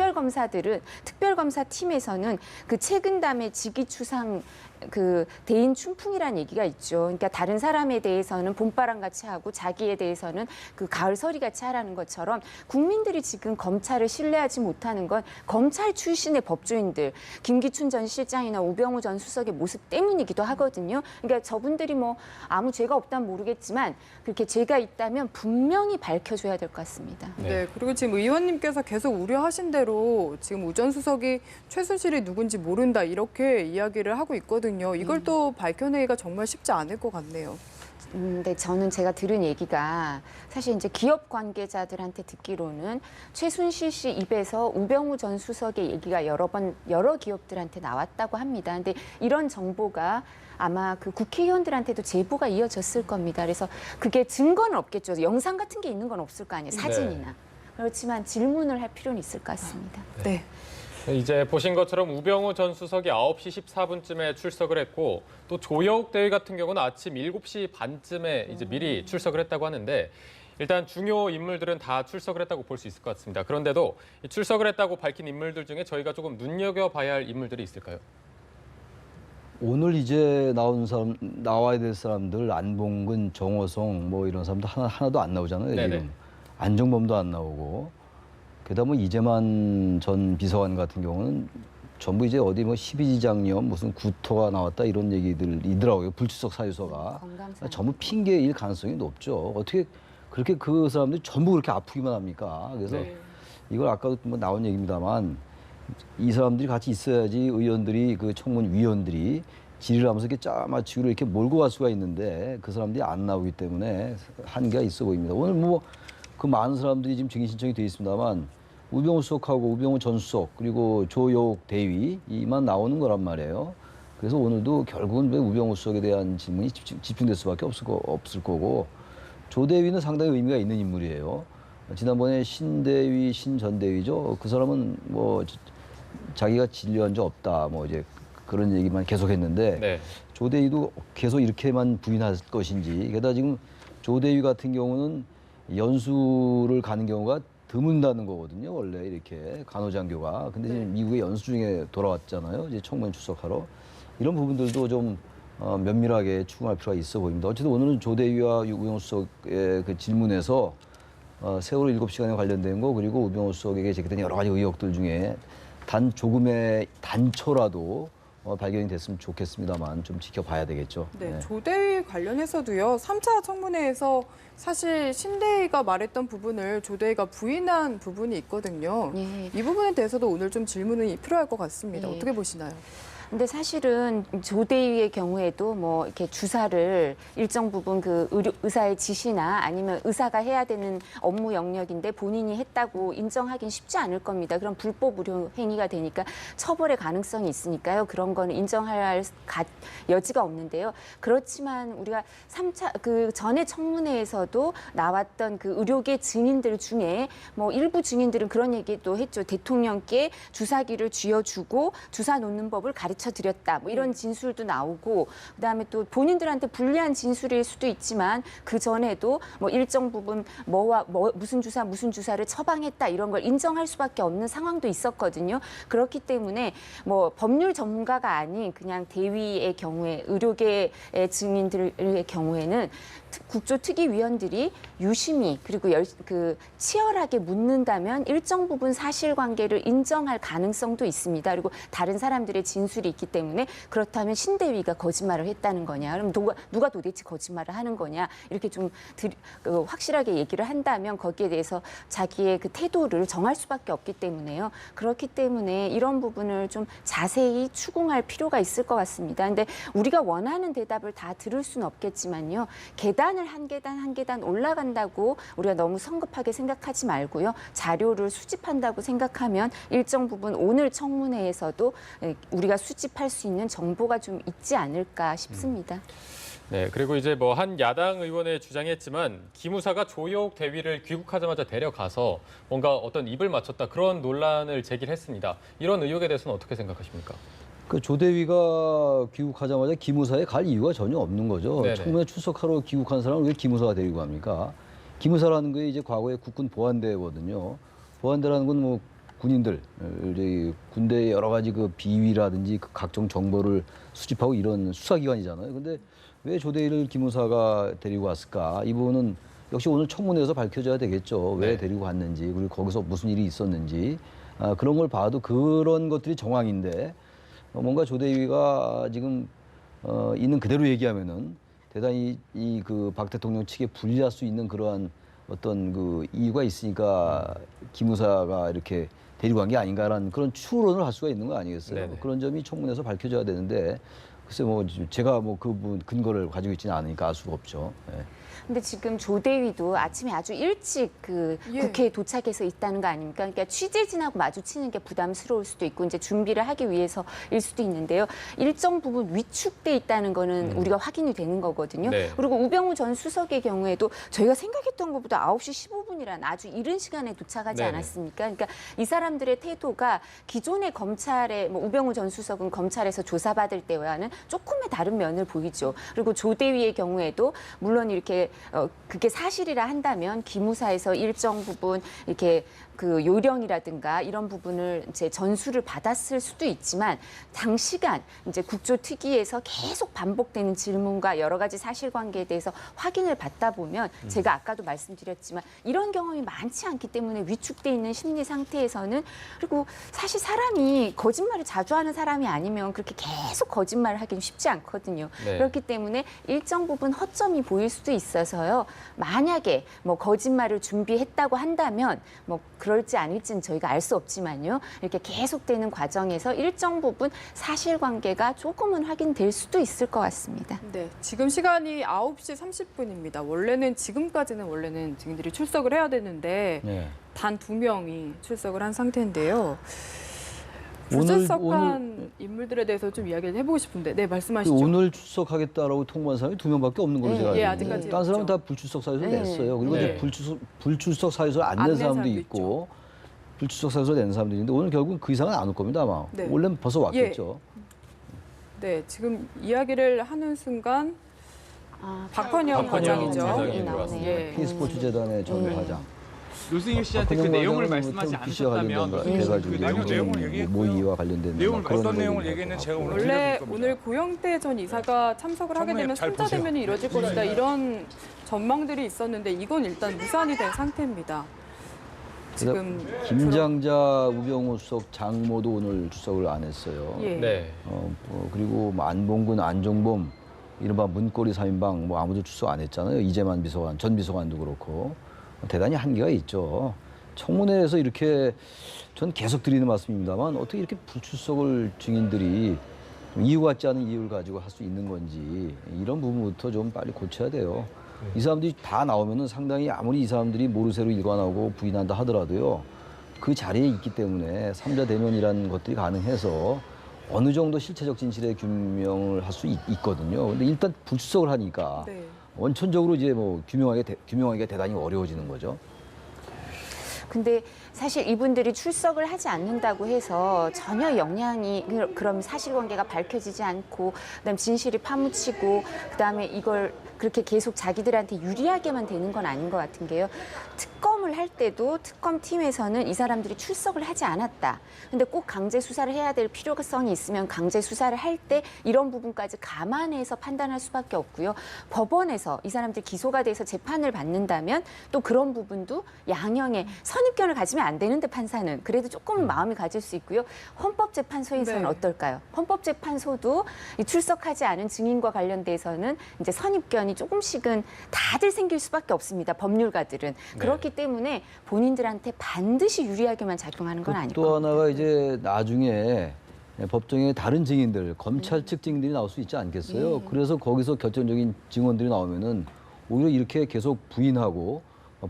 특별검사팀에서는 그 책임담의 직위추상 그 대인 충풍이라는 얘기가 있죠. 그러니까 다른 사람에 대해서는 봄바람 같이 하고 자기에 대해서는 그 가을서리 같이 하라는 것처럼 국민들이 지금 검찰을 신뢰하지 못하는 건 검찰 출신의 법조인들, 김기춘 전 실장이나 우병우 전 수석의 모습 때문이기도 하거든요. 그러니까 저분들이 뭐 아무 죄가 없다면 모르겠지만 그렇게 죄가 있다면 분명히 밝혀줘야 될 것 같습니다. 네, 그리고 지금 의원님께서 계속 우려하신 대로 지금 우 전 수석이 최순실이 누군지 모른다 이렇게 이야기를 하고 있거든요. 이걸 또 밝혀내기가 정말 쉽지 않을 것 같네요. 근데 저는 제가 들은 얘기가 사실 이제 기업 관계자들한테 듣기로는 최순실 씨 입에서 우병우 전 수석의 얘기가 여러 기업들한테 나왔다고 합니다. 근데 이런 정보가 아마 그 국회의원들한테도 제보가 이어졌을 겁니다. 그래서 그게 증거는 없겠죠. 영상 같은 게 있는 건 없을 거 아니에요. 사진이나. 그렇지만 질문을 할 필요는 있을 것 같습니다. 네. 이제 보신 것처럼 우병우 전 수석이 9시 14분쯤에 출석을 했고 또 조여옥 대위 같은 경우는 아침 7시 반쯤에 이제 미리 출석을 했다고 하는데 일단 중요 인물들은 다 출석을 했다고 볼 수 있을 것 같습니다. 그런데도 이 출석을 했다고 밝힌 인물들 중에 저희가 조금 눈여겨봐야 할 인물들이 있을까요? 오늘 이제 나와야 될 사람들 안봉근, 정호성 뭐 이런 사람들 하나도 안 나오잖아요. 네네. 지금 안정범도 안 나오고 게다가 뭐 이재만 전 비서관 같은 경우는 전부 이제 어디 뭐 12지장염 무슨 구토가 나왔다 이런 얘기들이더라고요. 불출석 사유서가. 건강상. 전부 핑계일 가능성이 높죠. 어떻게 그렇게 그 사람들이 전부 그렇게 아프기만 합니까? 그래서 네. 이걸 아까도 뭐 나온 얘기입니다만 이 사람들이 같이 있어야지 의원들이 그 청문 위원들이 질의를 하면서 이렇게 짜맞추기로 이렇게 몰고 갈 수가 있는데 그 사람들이 안 나오기 때문에 한계가 있어 보입니다. 오늘 뭐 그 많은 사람들이 지금 증인 신청이 돼 있습니다만 우병우 수석하고 우병우 전 수석 그리고 조여옥 대위만 나오는 거란 말이에요. 그래서 오늘도 결국은 왜 우병우 수석에 대한 질문이 집중될 수밖에 없을 거고 조 대위는 상당히 의미가 있는 인물이에요. 지난번에 신 대위, 신 전 대위죠. 그 사람은 뭐 자기가 진료한 적 없다. 뭐 이제 그런 얘기만 계속했는데 네. 조 대위도 계속 이렇게만 부인할 것인지. 게다가 지금 조 대위 같은 경우는 연수를 가는 경우가 드문다는 거거든요. 원래 이렇게 간호장교가. 근데 지금 미국에 연수 중에 돌아왔잖아요. 이제 청문 출석하러. 이런 부분들도 좀 면밀하게 추궁할 필요가 있어 보입니다. 어쨌든 오늘은 조 대위와 우병우 수석의 그 질문에서 세월호 7시간에 관련된 거 그리고 우병우 수석에게 제기된 여러 가지 의혹들 중에 단 조금의 단초라도 발견이 됐으면 좋겠습니다만 좀 지켜봐야 되겠죠. 네, 조대위 관련해서도요. 3차 청문회에서 사실 신대위가 말했던 부분을 조대위가 부인한 부분이 있거든요. 예. 이 부분에 대해서도 오늘 좀 질문이 필요할 것 같습니다. 예. 어떻게 보시나요? 근데 사실은 조대위의 경우에도 뭐 이렇게 주사를 일정 부분 그 의사의 지시나 아니면 의사가 해야 되는 업무 영역인데 본인이 했다고 인정하긴 쉽지 않을 겁니다. 그럼 불법 의료 행위가 되니까 처벌의 가능성이 있으니까요. 그런 거는 인정할 여지가 없는데요. 그렇지만 우리가 3차 그 전에 청문회에서도 나왔던 그 의료계 증인들 중에 뭐 일부 증인들은 그런 얘기도 했죠. 대통령께 주사기를 쥐어주고 주사 놓는 법을 가르쳐 드렸다. 뭐 이런 진술도 나오고 그다음에 또 본인들한테 불리한 진술일 수도 있지만 그 전에도 뭐 일정 부분 무슨 주사를 처방했다 이런 걸 인정할 수밖에 없는 상황도 있었거든요. 그렇기 때문에 뭐 법률 전문가가 아닌 그냥 대위의 경우에 의료계의 증인들의 경우에는 국조특위위원들이 유심히 그리고 치열하게 묻는다면 일정 부분 사실관계를 인정할 가능성도 있습니다. 그리고 다른 사람들의 진술이 있기 때문에 그렇다면 신대위가 거짓말을 했다는 거냐? 그럼 누가 도대체 거짓말을 하는 거냐? 이렇게 좀 확실하게 얘기를 한다면 거기에 대해서 자기의 그 태도를 정할 수밖에 없기 때문에요. 그렇기 때문에 이런 부분을 좀 자세히 추궁할 필요가 있을 것 같습니다. 근데 우리가 원하는 대답을 다 들을 수는 없겠지만요. 계단을 한 계단 올라간다고 우리가 너무 성급하게 생각하지 말고요. 자료를 수집한다고 생각하면 일정 부분 오늘 청문회에서도 우리가 수집할 수 있는 정보가 좀 있지 않을까 싶습니다. 네, 그리고 이제 뭐 한 야당 의원의 주장했지만 기무사가 조여옥 대위를 귀국하자마자 데려가서 뭔가 어떤 입을 맞췄다 그런 논란을 제기했습니다. 이런 의혹에 대해서는 어떻게 생각하십니까? 그 조대위가 귀국하자마자 기무사에 갈 이유가 전혀 없는 거죠. 네네. 청문회 출석하러 귀국한 사람을 왜 기무사가 데리고 갑니까? 기무사라는 게 이제 과거에 국군 보안대거든요. 보안대라는 건 뭐 군인들, 이제 군대의 여러 가지 그 비위라든지 그 각종 정보를 수집하고 이런 수사기관이잖아요. 근데 왜 조대위를 기무사가 데리고 왔을까? 이 부분은 역시 오늘 청문회에서 밝혀져야 되겠죠. 왜 네. 데리고 갔는지, 그리고 거기서 무슨 일이 있었는지. 그런 걸 봐도 그런 것들이 정황인데 뭔가 조대위가 지금 있는 그대로 얘기하면은 대단히 이 그 박 대통령 측에 불리할 수 있는 그러한 어떤 그 이유가 있으니까 기무사가 이렇게 데리고 간 게 아닌가라는 그런 추론을 할 수가 있는 거 아니겠어요? 네네. 그런 점이 청문회에서 밝혀져야 되는데 글쎄 뭐 제가 뭐 그 근거를 가지고 있지는 않으니까 알 수가 없죠. 예. 근데 지금 조대위도 아침에 아주 일찍 예. 국회에 도착해서 있다는 거 아닙니까? 그러니까 취재진하고 마주치는 게 부담스러울 수도 있고 이제 준비를 하기 위해서일 수도 있는데요. 일정 부분 위축돼 있다는 거는 우리가 확인이 되는 거거든요. 네. 그리고 우병우 전 수석의 경우에도 저희가 생각했던 것보다 9시 15분이라는 아주 이른 시간에 도착하지 네네. 않았습니까? 그러니까 이 사람들의 태도가 기존의 검찰의 뭐 우병우 전 수석은 검찰에서 조사받을 때와는 조금의 다른 면을 보이죠. 그리고 조대위의 경우에도 물론 이렇게 그게 사실이라 한다면 기무사에서 일정 부분 이렇게 그 요령이라든가 이런 부분을 이제 전수를 받았을 수도 있지만 장시간 이제 국조특위에서 계속 반복되는 질문과 여러 가지 사실관계에 대해서 확인을 받다 보면 제가 아까도 말씀드렸지만 이런 경험이 많지 않기 때문에 위축돼 있는 심리 상태에서는 그리고 사실 사람이 거짓말을 자주 하는 사람이 아니면 그렇게 계속 거짓말을 하기는 쉽지 않거든요. 네. 그렇기 때문에 일정 부분 허점이 보일 수도 있어서요. 만약에 뭐 거짓말을 준비했다고 한다면 뭐 그럴지 아닐지는 저희가 알 수 없지만요. 이렇게 계속되는 과정에서 일정 부분 사실관계가 조금은 확인될 수도 있을 것 같습니다. 네, 지금 시간이 9시 30분입니다. 원래는 증인들이 출석을 해야 되는데 네. 단 2명이 출석을 한 상태인데요. 오늘- 불출석한 인물들에 대해서 좀 이야기를 해보고 싶은데, 네, 말씀하시죠. 오늘 출석하겠다라고 통보한 사람이 2명밖에 없는 걸로 네. 제가 예, 알고 있는데 아직까지 다른 사람은 없죠. 다 불출석 사유서 네. 냈어요. 그리고 네. 이제 불출석 사유서 안 안 낸 낸 사람도 사람도 있고 불출석 사유서 낸 사람도 있는데 오늘 결국은 그 이상은 안 올 겁니다 아마. 네. 원래는 벌써 왔겠죠. 네, 지금 이야기를 하는 순간 박헌영 과장이죠. 과장이 나오네요. 예. K스포츠재단의 전 과장. 노승일 씨한테 그 박헌영 내용을 과장은 말씀하지 트럼프 씨와 않으셨다면 관련된 노승일 씨그 해가지고 내용을 얘기했고요. 모의와 관련된 내용을 그런 어떤 내용을 내용인 얘기했는지 것 제가 같고. 오늘 원래 들려드릴 겁니다. 오늘 고영태 전 이사가 참석을 하게 청문회 되면 잘 삼자대면이 이뤄질 것이다 이런 전망들이 있었는데 이건 일단 무산이 된 상태입니다. 지금 김장자, 우병우 수석, 장모도 오늘 출석을 안 했어요. 예. 네. 그리고 뭐 안봉근, 안종범, 이른바 문고리 3인방 뭐 아무도 출석 안 했잖아요. 이재만 비서관, 전 비서관도 그렇고 대단히 한계가 있죠. 청문회에서 이렇게 전 계속 드리는 말씀입니다만 어떻게 이렇게 불출석을 증인들이 이유 같지 않은 이유를 가지고 할 수 있는 건지 이런 부분부터 좀 빨리 고쳐야 돼요. 이 사람들이 다 나오면은 상당히 아무리 이 사람들이 모르쇠로 일관하고 부인한다 하더라도요. 그 자리에 있기 때문에 삼자 대면이라는 것들이 가능해서 어느 정도 실체적 진실의 규명을 할 수 있거든요. 근데 일단 불출석을 하니까 네. 원천적으로 이제 뭐 규명하기가 대단히 어려워지는 거죠. 근데 사실 이분들이 출석을 하지 않는다고 해서 전혀 영향이 그럼 사실관계가 밝혀지지 않고 그다음 진실이 파묻히고 그다음에 이걸 그렇게 계속 자기들한테 유리하게만 되는 건 아닌 것 같은 게요. 특검을 할 때도 특검팀에서는 이 사람들이 출석을 하지 않았다. 근데 꼭 강제 수사를 해야 될 필요성이 있으면 강제 수사를 할 때 이런 부분까지 감안해서 판단할 수밖에 없고요. 법원에서 이 사람들 기소가 돼서 재판을 받는다면 또 그런 부분도 양형의 선입견을 가지면 안 되는데 판사는 그래도 조금은 마음이 가질 수 있고요. 헌법재판소에서는 네. 어떨까요? 헌법재판소도 이 출석하지 않은 증인과 관련돼서는 이제 선입견이 조금씩은 다들 생길 수밖에 없습니다. 법률가들은. 그렇기 때문에 본인들한테 반드시 유리하게만 작용하는 건 아닐 또 겁니다. 하나가 이제 나중에 법정에 다른 증인들, 검찰 측 증인들이 나올 수 있지 않겠어요? 그래서 거기서 결정적인 증언들이 나오면은 오히려 이렇게 계속 부인하고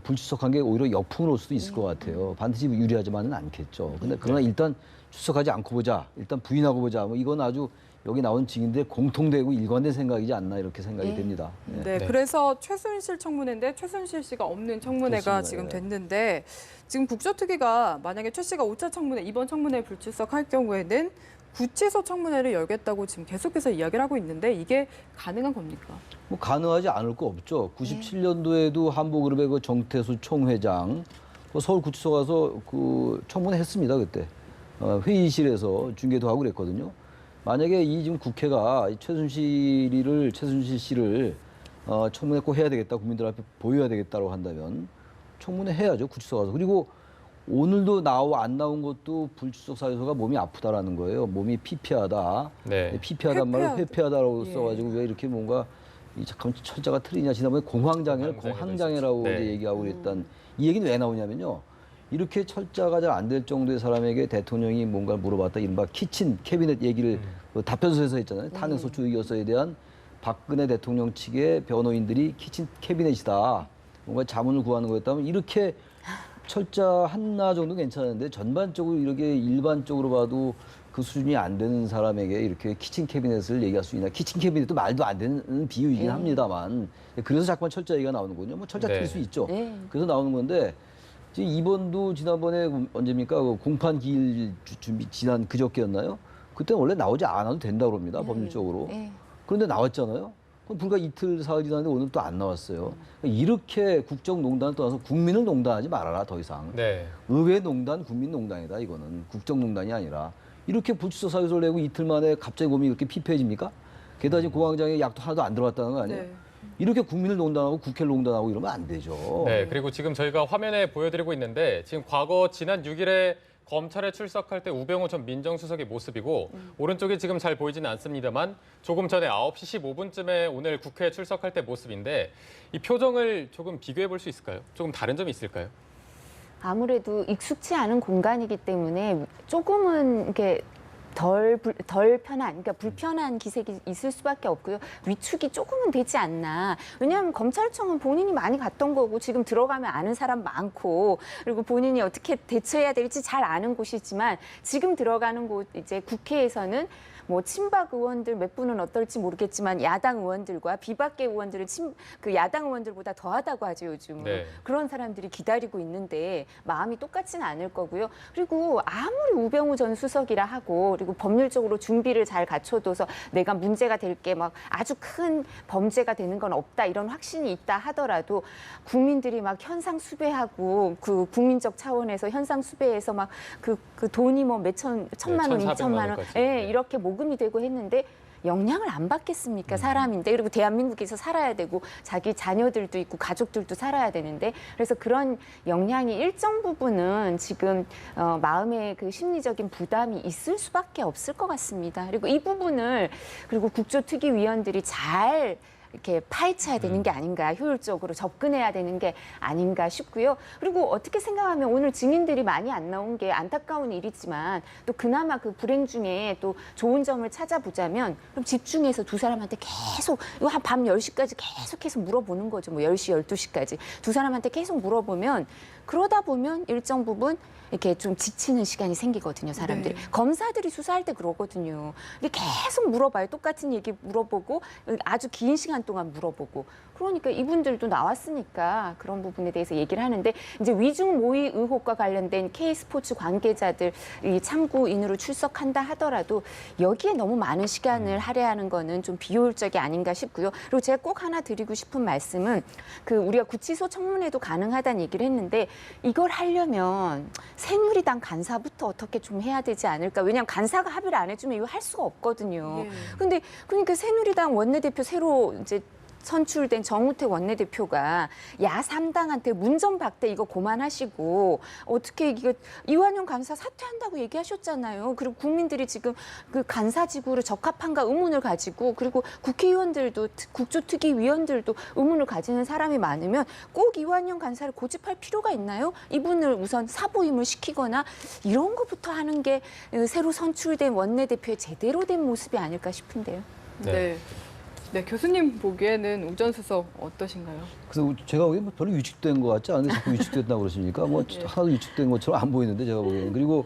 불출석한 게 오히려 역풍으로 올 수도 있을 것 같아요. 반드시 유리하지만은 않겠죠. 근데 그러나 일단 출석하지 않고 보자, 일단 부인하고 보자. 뭐 이건 아주 여기 나온 증인들의 공통되고 일관된 생각이지 않나 이렇게 생각이 됩니다. 네, 네. 그래서 최순실 청문회인데 최순실 씨가 없는 청문회가 그렇습니다. 지금 예. 됐는데 지금 국조특위가 만약에 최 씨가 5차 청문회, 이번 청문회에 불출석할 경우에는 구치소 청문회를 열겠다고 지금 계속해서 이야기를 하고 있는데 이게 가능한 겁니까? 뭐 가능하지 않을 거 없죠. 97년도에도 한보그룹의 그 정태수 총회장 서울구치소 가서 그 청문회 했습니다 그때 회의실에서 중계도 하고 그랬거든요. 만약에 이 지금 국회가 최순실 씨를 청문회 꼭 해야 되겠다, 국민들 앞에 보여야 되겠다고 한다면 청문회 해야죠 구치소 가서. 그리고 오늘도 안 나온 것도 불출석 사유서가 몸이 아프다라는 거예요. 몸이 피폐하다. 네. 피폐하단 말을 회폐하다라고 예. 써가지고 왜 이렇게 뭔가 잠깐 철자가 틀리냐 지난번에 공황장애를 공황장애라고 네. 이제 얘기하고 그랬던 이 얘기는 왜 나오냐면요. 이렇게 철자가 잘 안 될 정도의 사람에게 대통령이 뭔가를 물어봤다 이른바 키친 캐비넷 얘기를 그 답변서에서 했잖아요. 탄핵소추 의결서에 대한 박근혜 대통령 측의 변호인들이 키친 캐비넷이다. 뭔가 자문을 구하는 거였다면 이렇게 철자 하나 정도 괜찮은데 전반적으로 이렇게 일반적으로 봐도 그 수준이 안 되는 사람에게 이렇게 키친 캐비넷을 얘기할 수 있나. 키친 캐비넷도 말도 안 되는 비유이긴 합니다만 그래서 자꾸만 철자 얘기가 나오는 거군요. 뭐 철자 틀릴 수 있죠. 그래서 나오는 건데 지금 이번도 지난번에 언제입니까? 그 공판 기일 준비 지난 그저께였나요? 그때 원래 나오지 않아도 된다고 합니다. 법률적으로. 그런데 나왔잖아요. 그럼 불과 이틀 사흘 지났는데 오늘 또 안 나왔어요. 이렇게 국정농단을 떠나서 국민을 농단하지 말아라 더 이상. 네. 의회농단, 국민농단이다 이거는. 국정농단이 아니라. 이렇게 불출석 사유서를 내고 이틀 만에 갑자기 몸이 이렇게 피폐해집니까? 게다가 지금 공황장애 약도 하나도 안 들어갔다는 거 아니에요? 네. 이렇게 국민을 농단하고 국회를 농단하고 이러면 안 되죠. 네, 그리고 지금 저희가 화면에 보여드리고 있는데 지금 과거 지난 6일에 검찰에 출석할 때 우병우 전 민정수석의 모습이고 오른쪽이 지금 잘 보이지는 않습니다만 조금 전에 9시 15분쯤에 오늘 국회에 출석할 때 모습인데 이 표정을 조금 비교해 볼 수 있을까요? 조금 다른 점이 있을까요? 아무래도 익숙치 않은 공간이기 때문에 조금은 이렇게 덜 편한, 그러니까 불편한 기색이 있을 수밖에 없고요. 위축이 조금은 되지 않나. 왜냐하면 검찰청은 본인이 많이 갔던 거고 지금 들어가면 아는 사람 많고 그리고 본인이 어떻게 대처해야 될지 잘 아는 곳이지만 지금 들어가는 곳 이제 국회에서는 뭐 친박 의원들 몇 분은 어떨지 모르겠지만 야당 의원들과 비박계 의원들은 그 야당 의원들보다 더하다고 하죠 요즘은. 네. 그런 사람들이 기다리고 있는데 마음이 똑같지는 않을 거고요. 그리고 아무리 우병우 전 수석이라 하고 그리고 법률적으로 준비를 잘 갖춰둬서 내가 문제가 될 게 막 아주 큰 범죄가 되는 건 없다 이런 확신이 있다 하더라도 국민들이 막 현상 수배하고 그 국민적 차원에서 현상 수배해서 막 그 돈이 뭐 천만 원, 2천만 원, 예, 이렇게 모금이 되고 했는데 영향을 안 받겠습니까? 사람인데. 그리고 대한민국에서 살아야 되고 자기 자녀들도 있고 가족들도 살아야 되는데 그래서 그런 영향이 일정 부분은 지금 마음의 그 심리적인 부담이 있을 수밖에 없을 것 같습니다. 그리고 이 부분을 그리고 국조특위위원들이 잘 이렇게 파헤쳐야 되는 게 아닌가, 효율적으로 접근해야 되는 게 아닌가 싶고요. 그리고 어떻게 생각하면 오늘 증인들이 많이 안 나온 게 안타까운 일이지만 또 그나마 그 불행 중에 또 좋은 점을 찾아보자면 그럼 집중해서 두 사람한테 계속 이거 한 밤 10시까지 계속해서 물어보는 거죠. 뭐 10시, 12시까지. 두 사람한테 계속 물어보면 그러다 보면 일정 부분 이렇게 좀 지치는 시간이 생기거든요, 사람들이. 네. 검사들이 수사할 때 그러거든요. 근데 계속 물어봐요. 똑같은 얘기 물어보고 아주 긴 시간 동안 물어보고. 그러니까 이분들도 나왔으니까 그런 부분에 대해서 얘기를 하는데 이제 위중 모의 의혹과 관련된 K스포츠 관계자들이 참고인으로 출석한다 하더라도 여기에 너무 많은 시간을 할애하는 거는 좀 비효율적이 아닌가 싶고요. 그리고 제가 꼭 하나 드리고 싶은 말씀은 그 우리가 구치소 청문회도 가능하다는 얘기를 했는데 이걸 하려면 새누리당 간사부터 어떻게 좀 해야 되지 않을까. 왜냐하면 간사가 합의를 안 해주면 이거 할 수가 없거든요. 근데 그러니까 새누리당 원내대표 새로 이제 선출된 정우택 원내대표가 야3당한테 문전박대 이거 그만하시고 어떻게 이거 이완용 간사 사퇴한다고 얘기하셨잖아요. 그리고 국민들이 지금 그 간사직으로 적합한가 의문을 가지고 그리고 국회의원들도 국조특위위원들도 의문을 가지는 사람이 많으면 꼭 이완용 간사를 고집할 필요가 있나요? 이분을 우선 사보임을 시키거나 이런 것부터 하는 게 새로 선출된 원내대표의 제대로 된 모습이 아닐까 싶은데요. 네. 네, 교수님 보기에는 우 전 수석 어떠신가요? 그래서 제가 보기엔 뭐 별로 위축된 것 같지 않은데 자꾸 위축됐다고 그러십니까? 뭐 하나도 위축된 것처럼 안 보이는데 제가 보기에는. 그리고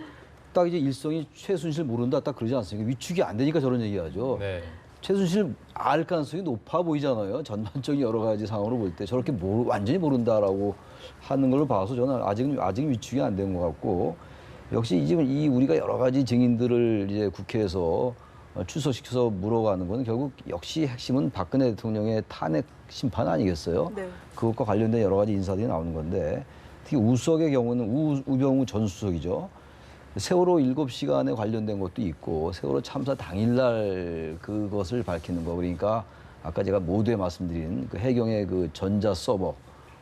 딱 이제 일성이 최순실 모른다 딱 그러지 않습니까? 위축이 안 되니까 저런 얘기하죠. 네. 최순실 알 가능성이 높아 보이잖아요. 전반적인 여러 가지 상황으로 볼 때 저렇게 완전히 모른다라고 하는 걸로 봐서 저는 아직 위축이 안 된 것 같고 역시 지금 이 우리가 여러 가지 증인들을 이제 국회에서 출석시켜서 물어가는 건 결국 역시 핵심은 박근혜 대통령의 탄핵 심판 아니겠어요? 네. 그것과 관련된 여러 가지 인사들이 나오는 건데 특히 우석의 경우는 우병우 전 수석이죠. 세월호 7시간에 관련된 것도 있고 세월호 참사 당일날 그것을 밝히는 거 그러니까 아까 제가 모두에 말씀드린 그 해경의 그 전자 서버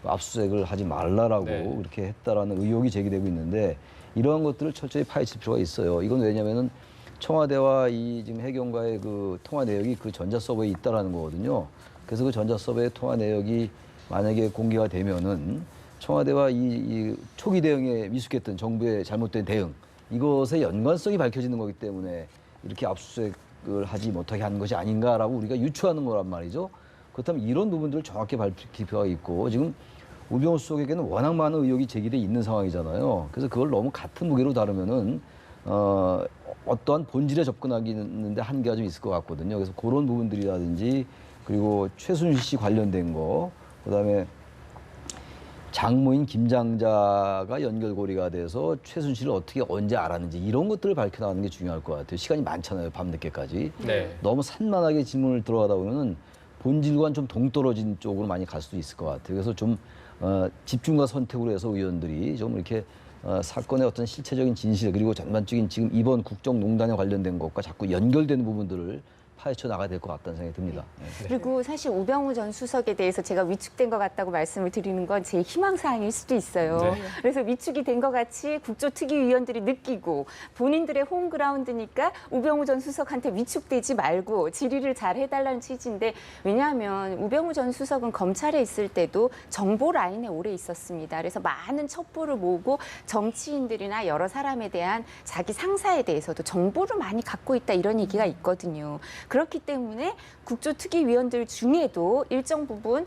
압수수색을 하지 말라라고 네. 그렇게 했다라는 의혹이 제기되고 있는데 이러한 것들을 철저히 파헤칠 필요가 있어요. 이건 왜냐면은 청와대와 이 지금 해경과의 그 통화 내역이 그 전자 서버에 있다라는 거거든요. 그래서 그 전자 서버의 통화 내역이 만약에 공개가 되면은 청와대와 이 초기 대응에 미숙했던 정부의 잘못된 대응 이것의 연관성이 밝혀지는 거기 때문에 이렇게 압수수색을 하지 못하게 한 것이 아닌가라고 우리가 유추하는 거란 말이죠. 그렇다면 이런 부분들을 정확히 밝힐 필요가 있고 지금 우병우 수석에게는 워낙 많은 의혹이 제기돼 있는 상황이잖아요. 그래서 그걸 너무 같은 무게로 다루면은 어떠한 본질에 접근하기는데 한계가 좀 있을 것 같거든요. 그래서 그런 부분들이라든지 그리고 최순실 씨 관련된 거, 그다음에 장모인 김장자가 연결고리가 돼서 최순실을 어떻게 언제 알았는지 이런 것들을 밝혀나가는 게 중요할 것 같아요. 시간이 많잖아요. 밤늦게까지. 네. 너무 산만하게 질문을 들어가다 보면은 본질과는 좀 동떨어진 쪽으로 많이 갈 수도 있을 것 같아요. 그래서 좀 집중과 선택으로 해서 의원들이 좀 이렇게 사건의 어떤 실체적인 진실 그리고 전반적인 지금 이번 국정농단에 관련된 것과 자꾸 연결되는 부분들을 파헤쳐 나가야 될 것 같다는 생각이 듭니다. 네. 그리고 사실 우병우 전 수석에 대해서 제가 위축된 것 같다고 말씀을 드리는 건 제 희망사항일 수도 있어요. 네. 그래서 위축이 된 것 같이 국조특위위원들이 느끼고 본인들의 홈그라운드니까 우병우 전 수석한테 위축되지 말고 질의를 잘 해달라는 취지인데 왜냐하면 우병우 전 수석은 검찰에 있을 때도 정보 라인에 오래 있었습니다. 그래서 많은 첩보를 모으고 정치인들이나 여러 사람에 대한 자기 상사에 대해서도 정보를 많이 갖고 있다 이런 얘기가 있거든요. 그렇기 때문에 국조특위위원들 중에도 일정 부분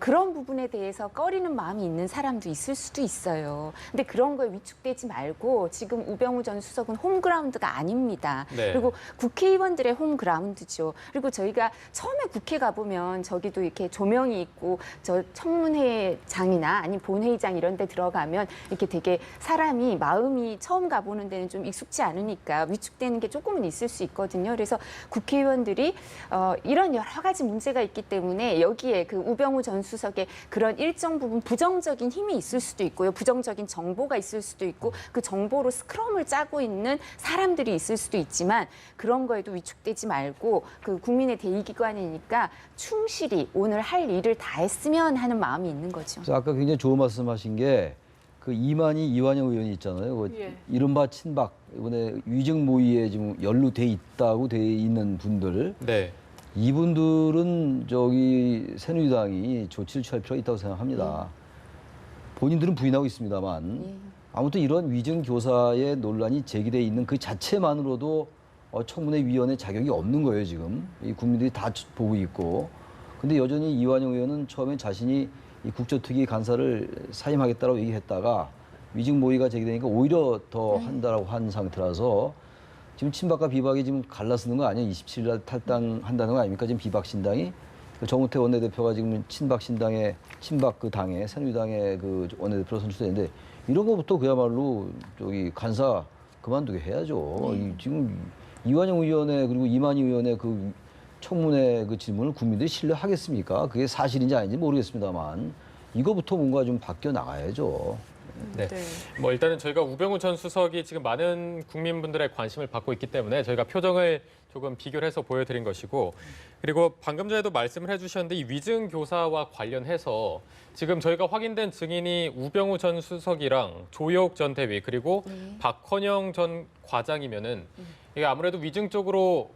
그런 부분에 대해서 꺼리는 마음이 있는 사람도 있을 수도 있어요. 근데 그런 거에 위축되지 말고 지금 우병우 전 수석은 홈그라운드가 아닙니다. 네. 그리고 국회의원들의 홈그라운드죠. 그리고 저희가 처음에 국회 가보면 저기도 이렇게 조명이 있고 저 청문회장이나 아니면 본회의장 이런 데 들어가면 이렇게 되게 사람이 마음이 처음 가보는 데는 좀 익숙지 않으니까 위축되는 게 조금은 있을 수 있거든요. 그래서 국회의원들이 이런 여러 가지 문제가 있기 때문에 여기에 그 우병우 전 수석의 그런 일정 부분 부정적인 힘이 있을 수도 있고요. 부정적인 정보가 있을 수도 있고 그 정보로 스크럼을 짜고 있는 사람들이 있을 수도 있지만 그런 거에도 위축되지 말고 그 국민의 대의기관이니까 충실히 오늘 할 일을 다 했으면 하는 마음이 있는 거죠. 그래서 아까 굉장히 좋은 말씀하신 게 그 이완영 의원이 있잖아요. 그 예. 이른바 친박 이번에 위증 모의에 지금 연루돼 있다고 돼 있는 분들 네. 이분들은 저기 새누리당이 조치를 취할 필요가 있다고 생각합니다. 본인들은 부인하고 있습니다만 아무튼 이런 위증 교사의 논란이 제기돼 있는 그 자체만으로도 청문회 위원회 자격이 없는 거예요 지금. 이 국민들이 다 보고 있고. 근데 여전히 이완영 의원은 처음에 자신이 이 국조특위 간사를 사임하겠다고 얘기했다가 위증 모의가 제기되니까 오히려 더 한다라고 한 상태라서 지금 친박과 비박이 지금 갈라쓰는 거 아니에요? 27일 날 탈당한다는 거 아닙니까? 지금 비박신당이 정우택 원내대표가 지금 친박신당의 친박 그 당에 새누리당의 그 원내대표로 선출됐는데 이런 거부터 그야말로 저기 간사 그만두게 해야죠. 지금 이완영 의원의 그리고 이만희 의원의 그 청문회 그 질문을 국민들이 신뢰하겠습니까? 그게 사실인지 아닌지 모르겠습니다만 이거부터 뭔가 좀 바뀌어 나가야죠. 네. 뭐 일단은 저희가 우병우 전 수석이 지금 많은 국민분들의 관심을 받고 있기 때문에 저희가 표정을 조금 비교를 해서 보여드린 것이고 그리고 방금 전에도 말씀을 해주셨는데 이 위증 교사와 관련해서 지금 저희가 확인된 증인이 우병우 전 수석이랑 조혁 전 대위 그리고 박헌영 전 과장이면은 이게 아무래도 위증 쪽으로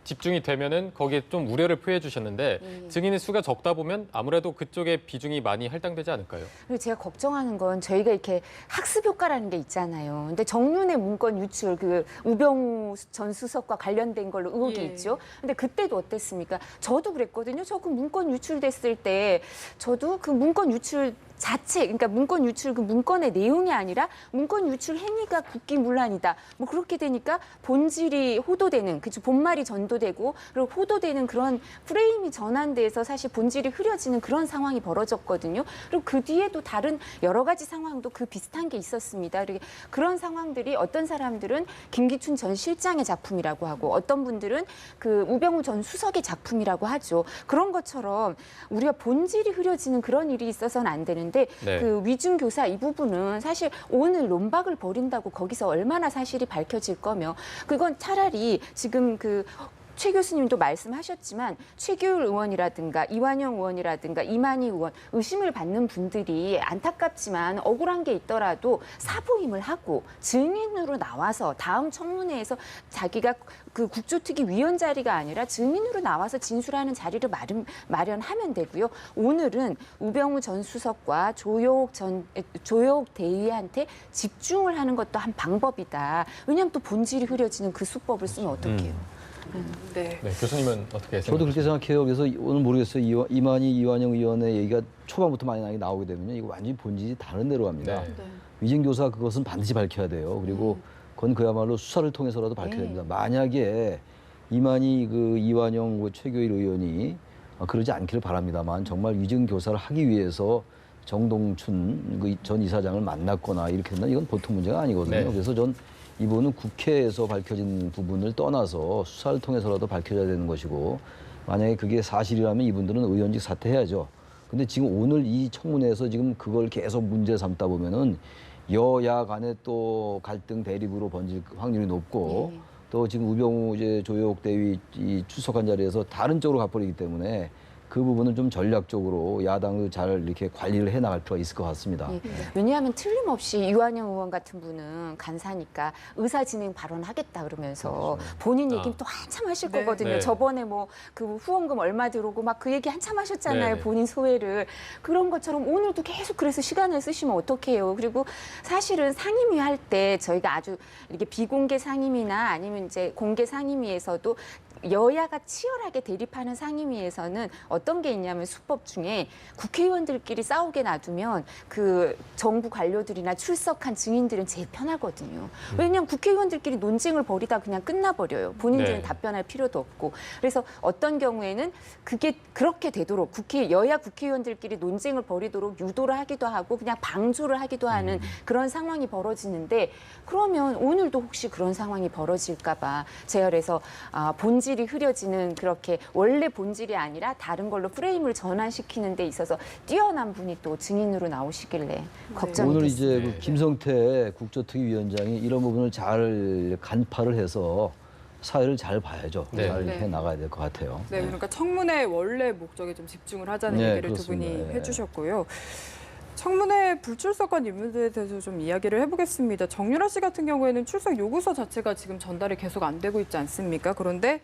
집중이 되면은 거기에 좀 우려를 표해 주셨는데 증인의 수가 적다 보면 아무래도 그쪽에 비중이 많이 할당되지 않을까요? 그리고 제가 걱정하는 건 저희가 이렇게 학습 효과라는 게 있잖아요. 근데 정윤의 문건 유출, 그 우병우 전 수석과 관련된 걸로 의혹이 예. 있죠. 근데 그때도 어땠습니까? 저도 그랬거든요. 저 그 문건 유출됐을 때 저도 그 문건 유출 자체, 그러니까 문건 유출 그 문건의 내용이 아니라 문건 유출 행위가 국기문란이다. 뭐 그렇게 되니까 본질이 호도되는, 그죠? 본말이 전도되고 그리고 호도되는 그런 프레임이 전환돼서 사실 본질이 흐려지는 그런 상황이 벌어졌거든요. 그리고 그 뒤에도 다른 여러 가지 상황도 그 비슷한 게 있었습니다. 그런 상황들이 어떤 사람들은 김기춘 전 실장의 작품이라고 하고 어떤 분들은 그 우병우 전 수석의 작품이라고 하죠. 그런 것처럼 우리가 본질이 흐려지는 그런 일이 있어서는 안 되는데 네. 그 위증 교사 이 부분은 사실 오늘 논박을 벌인다고 거기서 얼마나 사실이 밝혀질 거며 그건 차라리 지금 그 최 교수님도 말씀하셨지만 최규일 의원이라든가 이완영 의원이라든가 이만희 의원 의심을 받는 분들이 안타깝지만 억울한 게 있더라도 사보임을 하고 증인으로 나와서 다음 청문회에서 자기가 그 국조특위 위원 자리가 아니라 증인으로 나와서 진술하는 자리를 마련하면 되고요. 오늘은 우병우 전 수석과 조여옥 대위한테 집중을 하는 것도 한 방법이다. 왜냐하면 또 본질이 흐려지는 그 수법을 쓰면 어떡해요. 네. 네, 교수님은 어떻게 저도 그렇게 생각하세요? 생각해요. 그래서 오늘 모르겠어요. 이만희, 이완영 의원의 얘기가 초반부터 많이 나오게 되면요. 이거 완전히 본질이 다른 데로 갑니다. 네. 위증교사 그것은 반드시 밝혀야 돼요. 그리고 그건 그야말로 수사를 통해서라도 밝혀야 됩니다. 만약에 이만희, 이완영, 최교일 의원이 그러지 않기를 바랍니다만 정말 위증교사를 하기 위해서 정동춘 전 이사장을 만났거나 이렇게 된다면 이건 보통 문제가 아니거든요. 네. 그래서 전 이분은 국회에서 밝혀진 부분을 떠나서 수사를 통해서라도 밝혀져야 되는 것이고 만약에 그게 사실이라면 이분들은 의원직 사퇴해야죠. 근데 지금 오늘 이 청문회에서 지금 그걸 계속 문제 삼다 보면은 여야 간에 또 갈등 대립으로 번질 확률이 높고 또 지금 우병우 조여옥 대위 출석한 자리에서 다른 쪽으로 가버리기 때문에 그 부분은 좀 전략적으로 야당도 잘 이렇게 관리를 해 나갈 필요가 있을 것 같습니다. 예. 왜냐하면 틀림없이 이완영 의원 같은 분은 간사니까 의사진행 발언하겠다 그러면서 본인 얘기는 또 한참 하실 네. 거거든요. 네. 저번에 뭐 그 후원금 얼마 들어오고 막 그 얘기 한참 하셨잖아요. 네. 본인 소회를. 그런 것처럼 오늘도 계속 그래서 시간을 쓰시면 어떡해요. 그리고 사실은 상임위 할 때 저희가 아주 이렇게 비공개 상임위나 아니면 이제 공개 상임위에서도 여야가 치열하게 대립하는 상임위에서는 어떤 게 있냐면 수법 중에 국회의원들끼리 싸우게 놔두면 그 정부 관료들이나 출석한 증인들은 제일 편하거든요. 왜냐하면 국회의원들끼리 논쟁을 벌이다 그냥 끝나버려요. 본인들은 네. 답변할 필요도 없고. 그래서 어떤 경우에는 그게 그렇게 되도록 여야 국회의원들끼리 논쟁을 벌이도록 유도를 하기도 하고 그냥 방조를 하기도 하는 그런 상황이 벌어지는데 그러면 오늘도 혹시 그런 상황이 벌어질까 봐 제가 그래서 본질이 흐려지는 그렇게 원래 본질이 아니라 다른 걸로 프레임을 전환시키는 데 있어서 뛰어난 분이 또 증인으로 나오시길래 걱정이 오늘 됐습니다. 이제 그 김성태 국조특위위원장이 이런 부분을 잘 간파를 해서 사회를 잘 봐야죠. 네. 잘 네. 해 나가야 될 것 같아요. 네, 그러니까 청문회 원래 목적에 좀 집중을 하자는 네, 얘기를 그렇습니다. 두 분이 네. 해주셨고요. 청문회 불출석한 인물들에 대해서 좀 이야기를 해보겠습니다. 정유라 씨 같은 경우에는 출석 요구서 자체가 지금 전달이 계속 안 되고 있지 않습니까? 그런데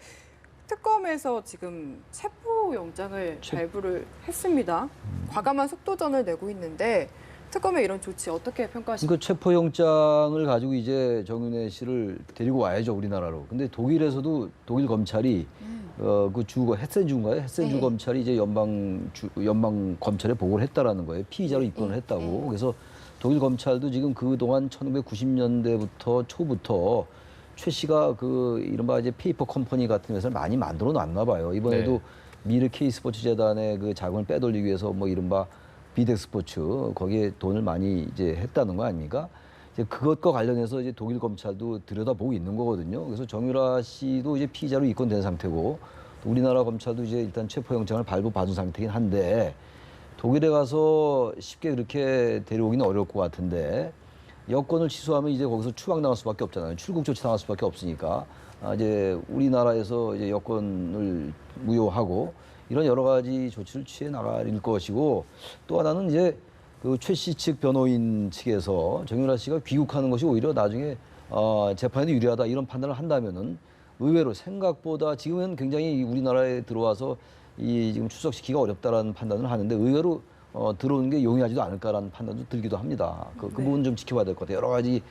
특검에서 지금 체포영장을 발부를 했습니다. 과감한 속도전을 내고 있는데 특검의 이런 조치 어떻게 평가하십니까? 그 체포영장을 가지고 이제 정윤회 씨를 데리고 와야죠, 우리나라로. 근데 독일에서도 독일 검찰이 그 주가 헤센주인가요? 헤센주 네. 검찰이 이제 연방 검찰에 보고를 했다라는 거예요. 피의자로 입건을 했다고. 그래서 독일 검찰도 지금 그동안 1990년대부터 초부터 최 씨가 그 이른바 이제 페이퍼 컴퍼니 같은 회사를 많이 만들어 놨나 봐요. 이번에도 네. 미르 K 스포츠 재단의 그 자금을 빼돌리기 위해서 뭐 이른바 비덱 스포츠 거기에 돈을 많이 이제 했다는 거 아닙니까? 이제 그것과 관련해서 이제 독일 검찰도 들여다보고 있는 거거든요. 그래서 정유라 씨도 이제 피의자로 입건된 상태고 우리나라 검찰도 이제 일단 체포영장을 발부받은 상태긴 한데 독일에 가서 쉽게 그렇게 데려오기는 어려울 것 같은데 여권을 취소하면 이제 거기서 추방당할 수밖에 없잖아요. 출국 조치 당할 수밖에 없으니까 이제 우리나라에서 이제 여권을 무효하고 이런 여러 가지 조치를 취해 나갈 것이고 또 하나는 이제 그 최 씨 측 변호인 측에서 정유라 씨가 귀국하는 것이 오히려 나중에 재판에도 유리하다 이런 판단을 한다면은 의외로 생각보다 지금은 굉장히 우리나라에 들어와서 이 지금 출석시키기가 어렵다라는 판단을 하는데 의외로 들어오는 게 용이하지도 않을까라는 판단도 들기도 합니다. 그 부분 좀 지켜봐야 될 것 같아요. 여러 가지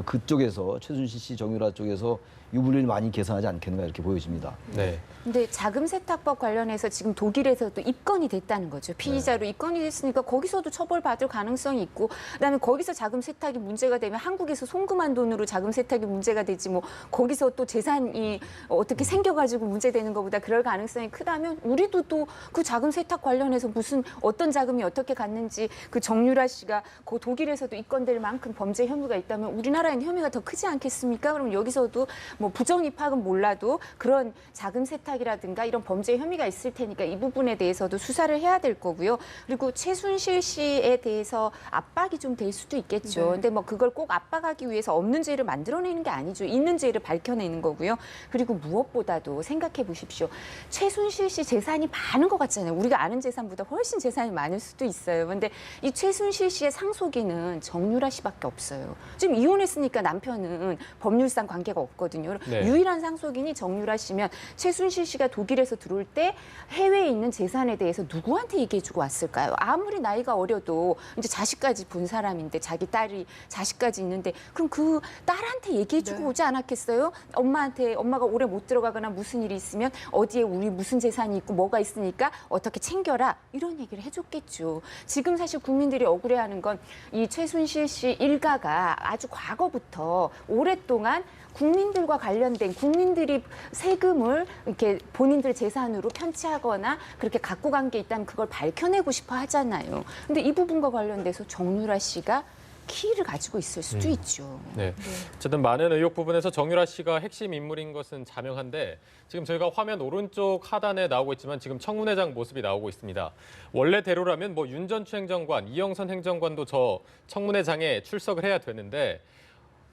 그쪽에서 최순실 씨, 정유라 쪽에서 유불리를 많이 계산하지 않겠는가 이렇게 보여집니다. 네. 근데 자금 세탁법 관련해서 지금 독일에서도 입건이 됐다는 거죠. 피의자로 입건이 됐으니까 거기서도 처벌받을 가능성이 있고 그다음에 거기서 자금 세탁이 문제가 되면 한국에서 송금한 돈으로 자금 세탁이 문제가 되지 뭐 거기서 또 재산이 어떻게 생겨가지고 문제되는 것보다 그럴 가능성이 크다면 우리도 또 그 자금 세탁 관련해서 무슨 어떤 자금이 어떻게 갔는지 그 정유라 씨가 그 독일에서도 입건될 만큼 범죄 혐의가 있다면 우리나라 우리나라에는 혐의가 더 크지 않겠습니까? 그럼 여기서도 뭐 부정 입학은 몰라도 그런 자금 세탁이라든가 이런 범죄 혐의가 있을 테니까 이 부분에 대해서도 수사를 해야 될 거고요. 그리고 최순실 씨에 대해서 압박이 좀 될 수도 있겠죠. 네. 근데 뭐 그걸 꼭 압박하기 위해서 없는 죄를 만들어내는 게 아니죠. 있는 죄를 밝혀내는 거고요. 그리고 무엇보다도 생각해 보십시오. 최순실 씨 재산이 많은 것 같잖아요. 우리가 아는 재산보다 훨씬 재산이 많을 수도 있어요. 근데 이 최순실 씨의 상속인은 정유라 씨밖에 없어요. 지금 이혼했으니까 남편은 법률상 관계가 없거든요. 네. 유일한 상속인이 정유라 씨면 최순실 씨가 독일에서 들어올 때 해외에 있는 재산에 대해서 누구한테 얘기해주고 왔을까요? 아무리 나이가 어려도 이제 자식까지 본 사람인데 자기 딸이 자식까지 있는데 그럼 그 딸한테 얘기해주고 네. 오지 않았겠어요? 엄마한테 엄마가 오래 못 들어가거나 무슨 일이 있으면 어디에 우리 무슨 재산이 있고 뭐가 있으니까 어떻게 챙겨라 이런 얘기를 해줬겠죠. 지금 사실 국민들이 억울해하는 건 이 최순실 씨 일가가 아주 과거부터 오랫동안 국민들과 관련된 국민들이 세금을 이렇게 본인들 재산으로 편취하거나 그렇게 갖고 간 게 있다면 그걸 밝혀내고 싶어 하잖아요. 근데 이 부분과 관련돼서 정유라 씨가 키를 가지고 있을 수도 있죠. 네. 어쨌든 많은 의혹 부분에서 정유라 씨가 핵심 인물인 것은 자명한데 지금 저희가 화면 오른쪽 하단에 나오고 있지만 지금 청문회장 모습이 나오고 있습니다. 원래대로라면 뭐 윤 전 행정관, 이영선 행정관도 저 청문회장에 출석을 해야 되는데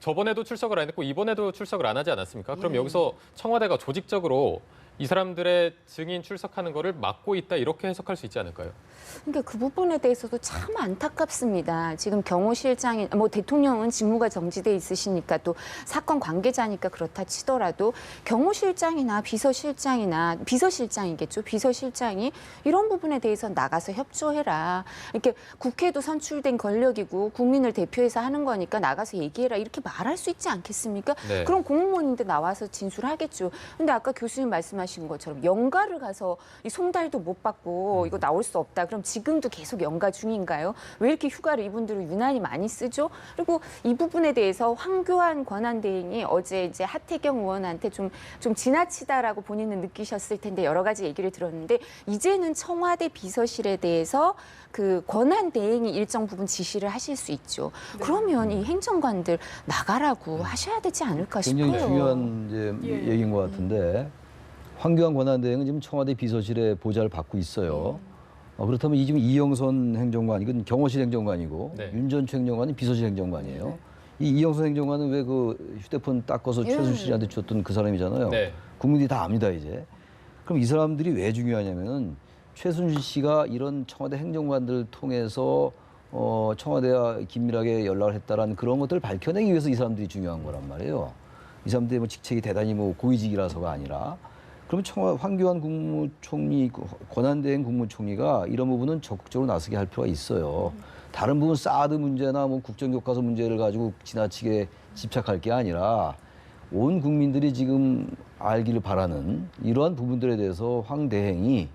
저번에도 출석을 안 했고 이번에도 출석을 안 하지 않았습니까? 그럼 여기서 청와대가 조직적으로 이 사람들의 증인 출석하는 거를 막고 있다 이렇게 해석할 수 있지 않을까요? 그러니까 그 부분에 대해서도 참 안타깝습니다. 지금 경호실장이 뭐 대통령은 직무가 정지돼 있으시니까 또 사건 관계자니까 그렇다 치더라도 경호실장이나 비서실장이겠죠. 비서실장이 이런 부분에 대해서 나가서 협조해라. 이렇게 국회도 선출된 권력이고 국민을 대표해서 하는 거니까 나가서 얘기해라. 이렇게 말할 수 있지 않겠습니까? 네. 그럼 공무원인데 나와서 진술하겠죠. 근데 아까 교수님 말씀하신 것처럼 연가를 가서 이 송달도 못 받고 이거 나올 수 없다. 그럼 지금도 계속 연가 중인가요? 왜 이렇게 휴가를 이분들은 유난히 많이 쓰죠? 그리고 이 부분에 대해서 황교안 권한대행이 어제 이제 하태경 의원한테 좀 지나치다라고 본인은 느끼셨을 텐데 여러 가지 얘기를 들었는데 이제는 청와대 비서실에 대해서 그 권한대행이 일정 부분 지시를 하실 수 있죠. 그러면 이 행정관들 나가라고 하셔야 되지 않을까 싶어요. 굉장히 중요한 이제 얘기인 것 같은데 황교안 권한대행은 지금 청와대 비서실에 보좌를 받고 있어요. 그렇다면 지금 이영선 행정관, 이건 경호실 행정관이고 네. 윤 전 행정관은 비서실 행정관이에요. 이 이영선 행정관은 왜 그 휴대폰 닦아서 최순실한테 줬던 그 사람이잖아요. 네. 국민들이 다 압니다 이제. 그럼 이 사람들이 왜 중요하냐면은 최순실 씨가 이런 청와대 행정관들을 통해서 청와대와 긴밀하게 연락을 했다라는 그런 것들을 밝혀내기 위해서 이 사람들이 중요한 거란 말이에요. 이 사람들의 뭐 직책이 대단히 뭐 고위직이라서가 아니라. 그러면 황교안 국무총리, 권한대행 국무총리가 이런 부분은 적극적으로 나서게 할 필요가 있어요. 다른 부분 사드 문제나 뭐 국정교과서 문제를 가지고 지나치게 집착할 게 아니라 온 국민들이 지금 알기를 바라는 이러한 부분들에 대해서 황 대행이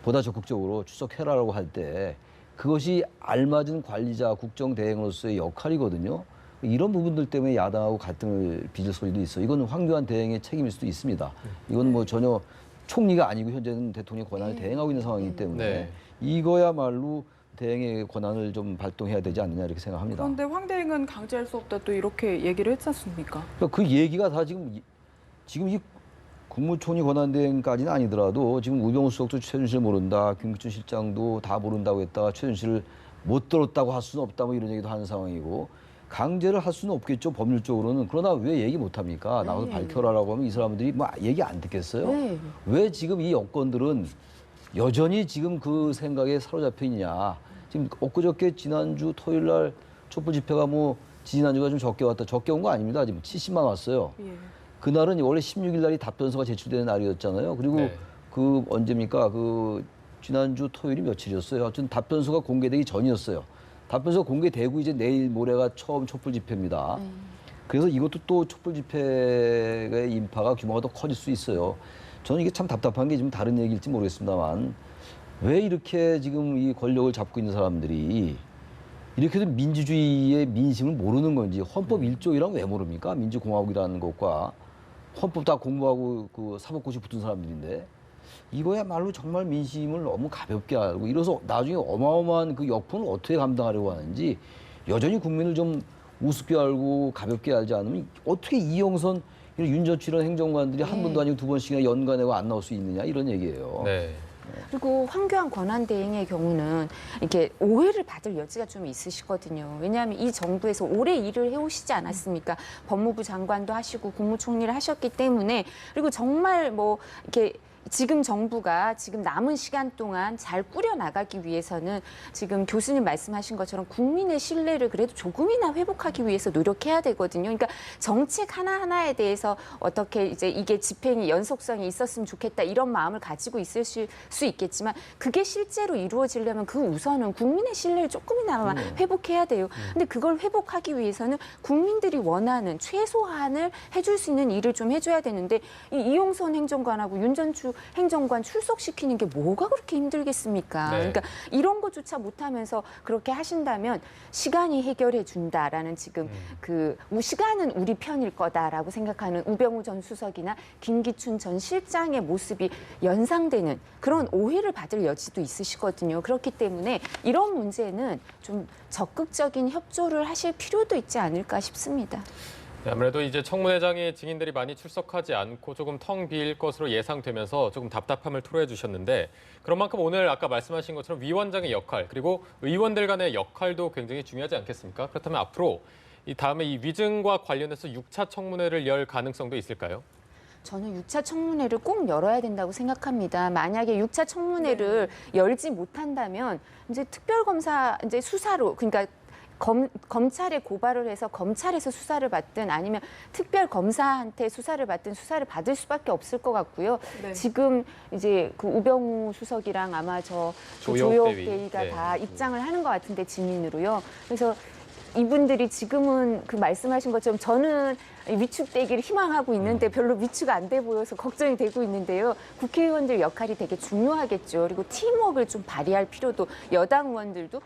보다 적극적으로 출석해라라고 할 때 그것이 알맞은 관리자 국정대행으로서의 역할이거든요. 이런 부분들 때문에 야당하고 갈등을 빚을 소리도 있어요. 이건 황교안 대행의 책임일 수도 있습니다. 이건 뭐 전혀 총리가 아니고 현재는 대통령 권한을 대행하고 있는 상황이기 때문에 네. 이거야말로 대행의 권한을 좀 발동해야 되지 않느냐 이렇게 생각합니다. 그런데 황 대행은 강제할 수 없다 또 이렇게 얘기를 했지 않습니까? 그러니까 그 얘기가 다 지금 이 국무총리 권한대행까지는 아니더라도 지금 우병우 수석도 최순실 모른다, 김기춘 실장도 다 모른다고 했다가 최순실을 못 들었다고 할 수는 없다 뭐 이런 얘기도 하는 상황이고 강제를 할 수는 없겠죠 법률적으로는. 그러나 왜 얘기 못 합니까? 나와서 밝혀라라고 하면 이 사람들이 뭐 얘기 안 듣겠어요? 네. 왜 지금 이 여건들은 여전히 지금 그 생각에 사로잡혀 있냐? 지금 엊그저께 지난주 토요일 날 촛불 집회가 뭐 지난주가 좀 적게 왔다. 적게 온 거 아닙니다. 지금 70만 왔어요. 예. 그날은 원래 16일 날이 답변서가 제출되는 날이었잖아요. 그리고 네. 그 언제입니까? 그 지난주 토요일이 며칠이었어요. 하여튼 답변서가 공개되기 전이었어요. 답변서가 공개되고 이제 내일 모레가 처음 촛불 집회입니다. 그래서 이것도 또 촛불 집회의 인파가 규모가 더 커질 수 있어요. 저는 이게 참 답답한 게 좀 다른 얘기일지 모르겠습니다만 왜 이렇게 지금 이 권력을 잡고 있는 사람들이 이렇게도 민주주의의 민심을 모르는 건지 헌법 1조이랑 왜 모릅니까? 민주공화국이라는 것과 헌법 다 공부하고 그 사법고시 붙은 사람들인데 이거야말로 정말 민심을 너무 가볍게 알고 이래서 나중에 어마어마한 그 역풍을 어떻게 감당하려고 하는지 여전히 국민을 좀 우습게 알고 가볍게 알지 않으면 어떻게 이영선 이런 윤전추 이런 행정관들이 한 번도 아니고 두 번씩이나 연관되고 안 나올 수 있느냐 이런 얘기예요. 네. 그리고 황교안 권한대행의 경우는 이렇게 오해를 받을 여지가 좀 있으시거든요. 왜냐하면 이 정부에서 오래 일을 해오시지 않았습니까? 법무부 장관도 하시고 국무총리를 하셨기 때문에 그리고 정말 뭐 이렇게 지금 정부가 지금 남은 시간 동안 잘 꾸려나가기 위해서는 지금 교수님 말씀하신 것처럼 국민의 신뢰를 그래도 조금이나 회복하기 위해서 노력해야 되거든요. 그러니까 정책 하나하나에 대해서 어떻게 이제 이게 집행이 연속성이 있었으면 좋겠다 이런 마음을 가지고 있을 수 있겠지만 그게 실제로 이루어지려면 그 우선은 국민의 신뢰를 조금이나마 회복해야 돼요. 근데 그걸 회복하기 위해서는 국민들이 원하는 최소한을 해줄 수 있는 일을 좀 해줘야 되는데 이 이용선 행정관하고 윤전추 행정관 출석시키는 게 뭐가 그렇게 힘들겠습니까? 네. 그러니까 이런 것조차 못하면서 그렇게 하신다면 시간이 해결해 준다라는 지금 그 시간은 우리 편일 거다라고 생각하는 우병우 전 수석이나 김기춘 전 실장의 모습이 연상되는 그런 오해를 받을 여지도 있으시거든요. 그렇기 때문에 이런 문제는 좀 적극적인 협조를 하실 필요도 있지 않을까 싶습니다. 네, 아무래도 이제 청문회장에 증인들이 많이 출석하지 않고 조금 텅 비일 것으로 예상되면서 조금 답답함을 토로해 주셨는데 그런 만큼 오늘 아까 말씀하신 것처럼 위원장의 역할 그리고 의원들 간의 역할도 굉장히 중요하지 않겠습니까? 그렇다면 앞으로 이 다음에 이 위증과 관련해서 6차 청문회를 열 가능성도 있을까요? 저는 6차 청문회를 꼭 열어야 된다고 생각합니다. 만약에 6차 청문회를 열지 못한다면 이제 특별검사 이제 수사로 그러니까 검찰에 고발을 해서 검찰에서 수사를 받든 아니면 특별검사한테 수사를 받든 수사를 받을 수밖에 없을 것 같고요. 네. 지금 이제 그 우병우 수석이랑 아마 조혁 대위가 대위. 다 입장을 하는 것 같은데 증인으로요. 그래서 이분들이 지금은 그 말씀하신 것처럼 저는 위축되기를 희망하고 있는데 별로 위축 안 돼 보여서 걱정이 되고 있는데요. 국회의원들 역할이 되게 중요하겠죠. 그리고 팀워크를 좀 발휘할 필요도 여당 의원들도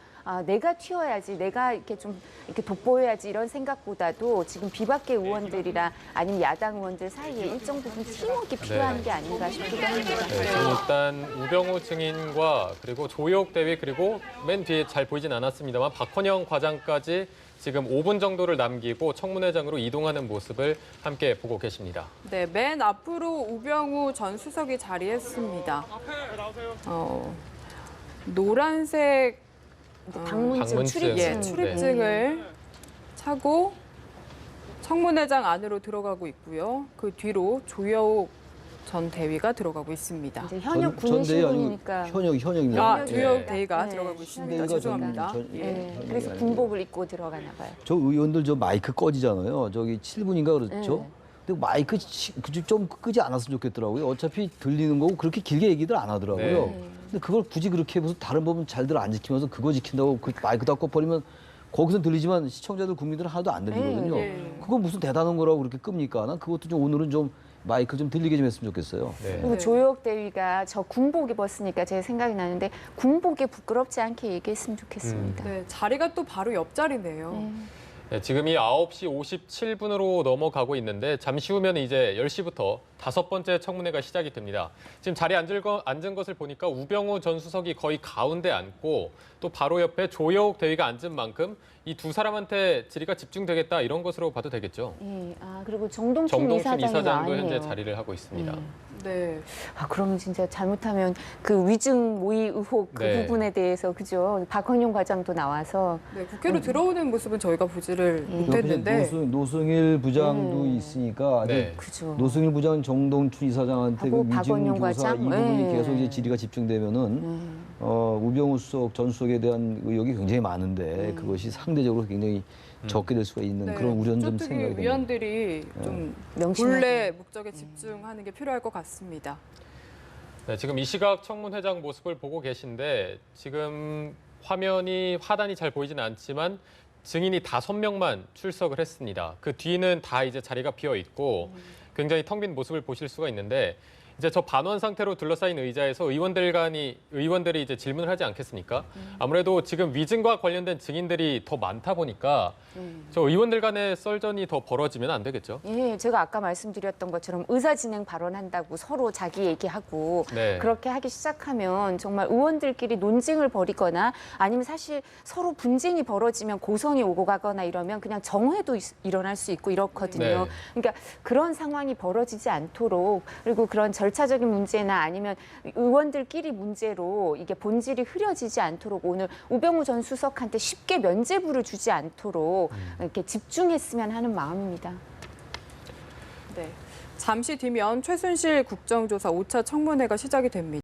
내가 튀어야지, 내가 이렇게 좀 이렇게 돋보여야지 이런 생각보다도 지금 비박계 의원들이나 아니면 야당 의원들 사이에 일정 부분 팀워크가 필요한 게 아닌가 싶기도 합니다. 네, 저는 일단 우병우 증인과 그리고 조혁 대위 그리고 맨 뒤에 잘 보이진 않았습니다만 박헌영 과장까지 지금 5분 정도를 남기고 청문회장으로 이동하는 모습을 함께 보고 계십니다. 네, 맨 앞으로 우병우 전 수석이 자리했습니다. 노란색 방문증, 방문증. 출입증. 출입증을 차고 청문회장 안으로 들어가고 있고요. 그 뒤로 조여옥 전 대위가 들어가고 있습니다. 이제 현역 전 군인 대위 아니고 신분이니까. 현역입니다. 조여옥 예. 대위가 네, 들어가고 있습니다. 현역 죄송합니다. 네, 그래서 군복을 입고 들어가나 봐요. 저 의원들 저 마이크 꺼지잖아요. 저기 7분인가 그렇죠? 네. 근데 마이크 좀 끄지 않았으면 좋겠더라고요. 어차피 들리는 거고 그렇게 길게 얘기들 안 하더라고요. 네. 근데 그걸 굳이 그렇게 해서 다른 법은 잘들 안 지키면서 그거 지킨다고 그 마이크 다 꺼버리면 거기서 들리지만 시청자들 국민들은 하나도 안 들리거든요. 네. 그거 무슨 대단한 거라고 그렇게 끕니까? 난 그것도 좀 오늘은 좀 마이크 좀 들리게 좀 했으면 좋겠어요. 네. 그리고 조혁 대위가 저 군복 입었으니까 제 생각이 나는데 군복에 부끄럽지 않게 얘기했으면 좋겠습니다. 네, 자리가 또 바로 옆자리네요. 네, 지금 이 9시 57분으로 넘어가고 있는데 잠시 후면 이제 10시부터 5번째 청문회가 시작이 됩니다. 지금 자리에 앉은 것을 보니까 우병우 전 수석이 거의 가운데 앉고 또 바로 옆에 조여옥 대위가 앉은 만큼 이 두 사람한테 질의가 집중되겠다 이런 것으로 봐도 되겠죠. 예, 그리고 정동춘 정동춘 이사장이 이사장도 나왔네요. 현재 자리를 하고 있습니다. 네. 그러면 진짜 잘못하면 그 위증 모의 의혹 그 네. 부분에 대해서 그죠? 박헌용 과장도 나와서 네, 국회로 들어오는 모습은 저희가 보지를 못했는데 노승일 부장도 있으니까 네. 그죠. 노승일 부장 정동춘 이사장한테 하고 그 박원용 위증조사 과장? 이 부분이 네. 계속 이제 질의가 집중되면은 우병우 수석 전 수석에 대한 의혹이 굉장히 많은데 그것이 상대적으로 굉장히 적게 될 수가 있는 네, 그런 우려는 좀 국조특위 생각이 됩니다. 위원들이 좀 명심하게. 본래 목적에 집중하는 게 필요할 것 같습니다. 네, 지금 이 시각 청문회장 모습을 보고 계신데 지금 화단이 잘 보이지는 않지만 증인이 5명만 출석을 했습니다. 그 뒤는 다 이제 자리가 비어 있고 굉장히 텅 빈 모습을 보실 수가 있는데 이제 저 반원 상태로 둘러싸인 의자에서 의원들이 이제 질문을 하지 않겠습니까? 아무래도 지금 위증과 관련된 증인들이 더 많다 보니까 저 의원들 간의 썰전이 더 벌어지면 안 되겠죠. 예, 제가 아까 말씀드렸던 것처럼 의사진행 발언한다고 서로 자기 얘기하고 네. 그렇게 하기 시작하면 정말 의원들끼리 논쟁을 벌이거나 아니면 사실 서로 분쟁이 벌어지면 고성이 오고 가거나 이러면 그냥 정회도 일어날 수 있고 이렇거든요. 네. 그러니까 그런 상황이 벌어지지 않도록 그리고 그런 절차적인 문제나 아니면 의원들끼리 문제로 이게 본질이 흐려지지 않도록 오늘 우병우 전 수석한테 쉽게 면죄부를 주지 않도록 이렇게 집중했으면 하는 마음입니다. 네. 잠시 뒤면 최순실 국정조사 5차 청문회가 시작이 됩니다.